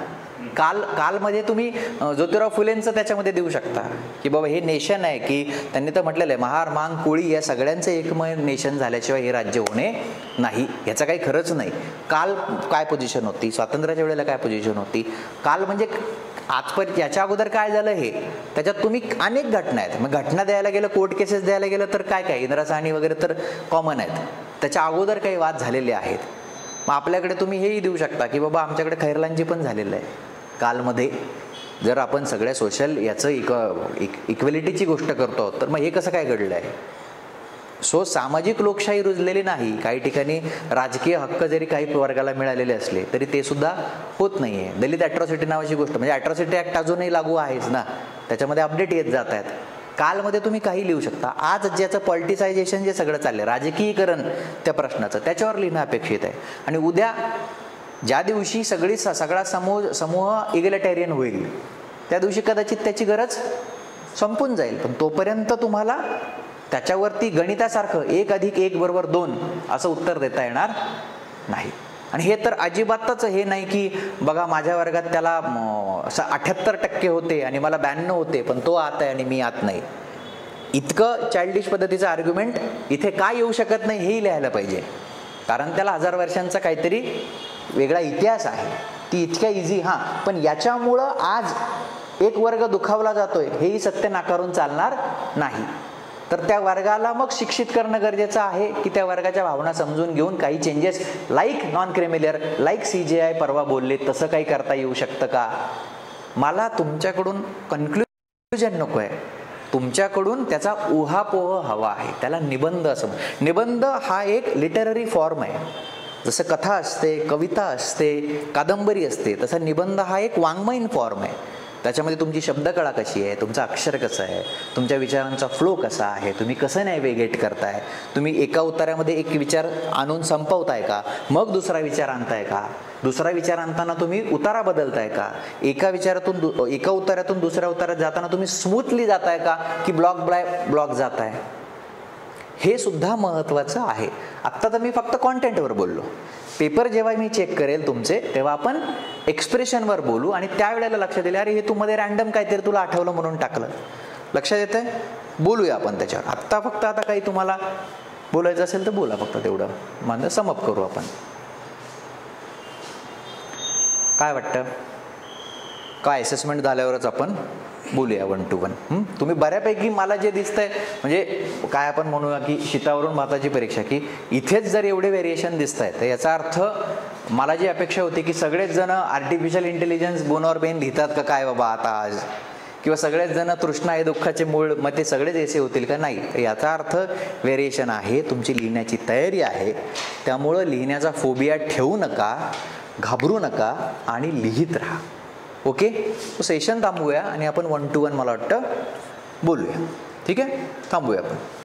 कालमध्ये तुम्ही ज्योतिराव फुलेंचं त्याच्यामध्ये देऊ शकता की बाबा हे नेशन आहे, की त्यांनी तर म्हटलेलं आहे महार, मांग, कोळी या सगळ्यांचं एकमय नेशन झाल्याशिवाय हे राज्य होणे नाही. याचं काही खरंच नाही. काल काय पोझिशन होती, स्वातंत्र्याच्या वेळेला काय पोझिशन होती, काल म्हणजे आजपर्यंत, याच्या अगोदर काय झालं हे, त्याच्यात तुम्ही अनेक घटना आहेत. मग घटना द्यायला गेलं, कोर्ट केसेस द्यायला गेलं तर काय काय इंदिरा साहनी वगैरे तर कॉमन आहेत. त्याच्या अगोदर काही वाद झालेले आहेत. मग आपल्याकडे तुम्ही हेही देऊ शकता की बाबा आमच्याकडे खैरलांजी पण झालेलं आहे कालमध्ये. जर आपण सगळ्या सोशल याचं इक्वेलिटीची गोष्ट करतो तर मग हे कसं काय घडलं आहे? सो सामाजिक लोकशाही रुजलेली नाही. काही ठिकाणी राजकीय हक्क जरी काही वर्गाला मिळालेले असले तरी ते सुद्धा होत नाही आहे. दलित ॲट्रॉसिटी नावाची गोष्ट, म्हणजे ॲट्रॉसिटी ॲक्ट अजूनही लागू आहेच ना, त्याच्यामध्ये अपडेट येत जात आहेत. कालमध्ये तुम्ही काही लिहू शकता. आज ज्याचं पॉलिटिसायझेशन जे सगळं चाललंय, राजकीयकरण त्या प्रश्नाचं, त्याच्यावर लिहिणं अपेक्षित आहे. आणि उद्या ज्या दिवशी सगळा समूह इगॅलिटेरियन होईल त्या दिवशी कदाचित त्याची गरज संपून जाईल, पण तोपर्यंत तुम्हाला त्याच्यावरती गणितासारखं 1+1=2 असं उत्तर देता येणार नाही. आणि हे तर अजिबातच हे नाही की बघा माझ्या वर्गात त्याला 78% होते आणि मला 92 होते, पण तो आत आहे आणि मी आत नाही. इतकं चाइल्डिश पद्धतीचं आर्ग्युमेंट इथे काय येऊ शकत नाही हेही लिहायला पाहिजे, कारण त्याला 1000 वर्षांचा काहीतरी वेगळा इतिहास आहे. ती इतक्या इझी पण याच्यामुळं आज एक वर्ग दुखावला जातोय हेही सत्य नाकारून चालणार नाही. तर त्या वर्गाला मग शिक्षित करणं गरजेचं आहे की त्या वर्गाच्या भावना समजून घेऊन काही changes like non creamy layer, like CJI परवा बोलले तसं काही करता येऊ शकतं का. मला तुमच्याकडून कन्क्लुजन नको आहे, तुमच्याकडून त्याचा उहापोह हवा आहे. त्याला निबंध असं, निबंध हा एक लिटररी फॉर्म आहे. जसं कथा असते, कविता असते, कादंबरी असते, तसा निबंध हा एक वाङ्मयीन फॉर्म आहे. त्याच्यामध्ये तुमची शब्दकळा कशी आहे, तुमचं अक्षर कसं आहे, तुमच्या विचारांचा फ्लो कसा आहे, तुम्ही कसं नॅव्हिगेट करताय, तुम्ही एका उतार्यामध्ये एक विचार आणून संपवताय का, मग दुसरा विचार आणताय का, दुसरा विचार आणताना तुम्ही उतारा बदलताय का, एका उतार्यातून दुसऱ्या उतार्यात जाताना तुम्ही स्मूथली जाताय का की ब्लॉक बाय ब्लॉक जाताय, हे सुद्धा महत्त्वाचं आहे. आत्ता तर मी फक्त कॉन्टेंटवर बोललो. पेपर जेव्हा मी चेक करेल तुमचे तेव्हा आपण एक्सप्रेशनवर बोलू आणि त्यावेळेला लक्षात येईल अरे हे तू मध्ये रॅन्डम काहीतरी तुला आठवलं म्हणून टाकलं. लक्षात येतंय? बोलूया आपण त्याच्यावर. आत्ता फक्त आता काही तुम्हाला बोलायचं असेल तर बोला, फक्त तेवढं म्हणजे समअप करू आपण. काय वाटतं? काय असेसमेंट झाल्यावरच आपण बोलूया 1 to 1. तुम्ही बऱ्यापैकी मला जे दिसतंय म्हणजे काय आपण म्हणूया की शीतावरून भाताची परीक्षा, की इथेच जर एवढे व्हेरिएशन दिसत आहेत तर याचा अर्थ मला जी अपेक्षा होती की सगळेच जण आर्टिफिशियल इंटेलिजन्स बोनवर पेन लिहितात का काय बाबा आता आज, किंवा सगळेच जण तृष्णा हे दुःखाचे मूळ, मग ते सगळेच ऐसे होतील का, नाही. याचा अर्थ व्हेरिएशन आहे, तुमची लिहिण्याची तयारी आहे. त्यामुळं लिहिण्याचा फोबिया ठेवू नका, घाबरू नका आणि लिहित राहा. ओके, सेशन थांबवूया आणि आपण 1 to 1 मला वाटतं बोलूया. ठीक आहे, थांबूया आपण.